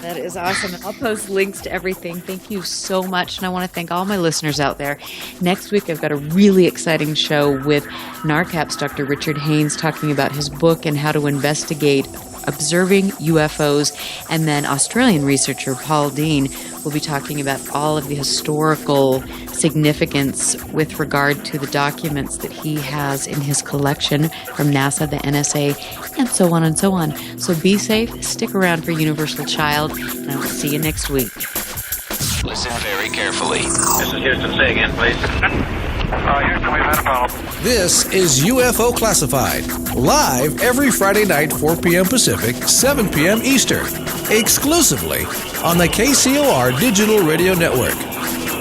That is awesome. I'll post links to everything. Thank you so much. And I want to thank all my listeners out there. Next week, I've got a really exciting show with NARCAP's Dr. Richard Haynes talking about his book and how to investigate observing UFOs. And then Australian researcher Paul Dean will be talking about all of the historical significance with regard to the documents that he has in his collection from NASA, the NSA, and so on and so on. So be safe, stick around for Universal Child, and I will see you next week. Listen very carefully. This is Houston. Say again, please. Houston, we've had a problem. This is UFO Classified, live every Friday night, 4 p.m. Pacific, 7 p.m. Eastern, exclusively on the KCOR Digital Radio Network.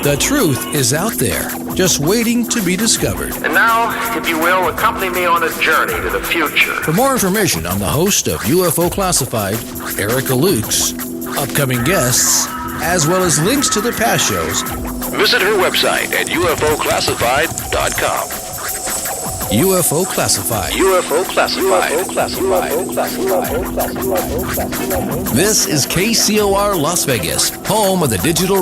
The truth is out there, just waiting to be discovered. And now, if you will, accompany me on a journey to the future. For more information on the host of UFO Classified, Erica Lukes, upcoming guests, as well as links to the past shows, visit her website at ufoclassified.com. UFO Classified. UFO Classified. This is KCOR Las Vegas, home of the digital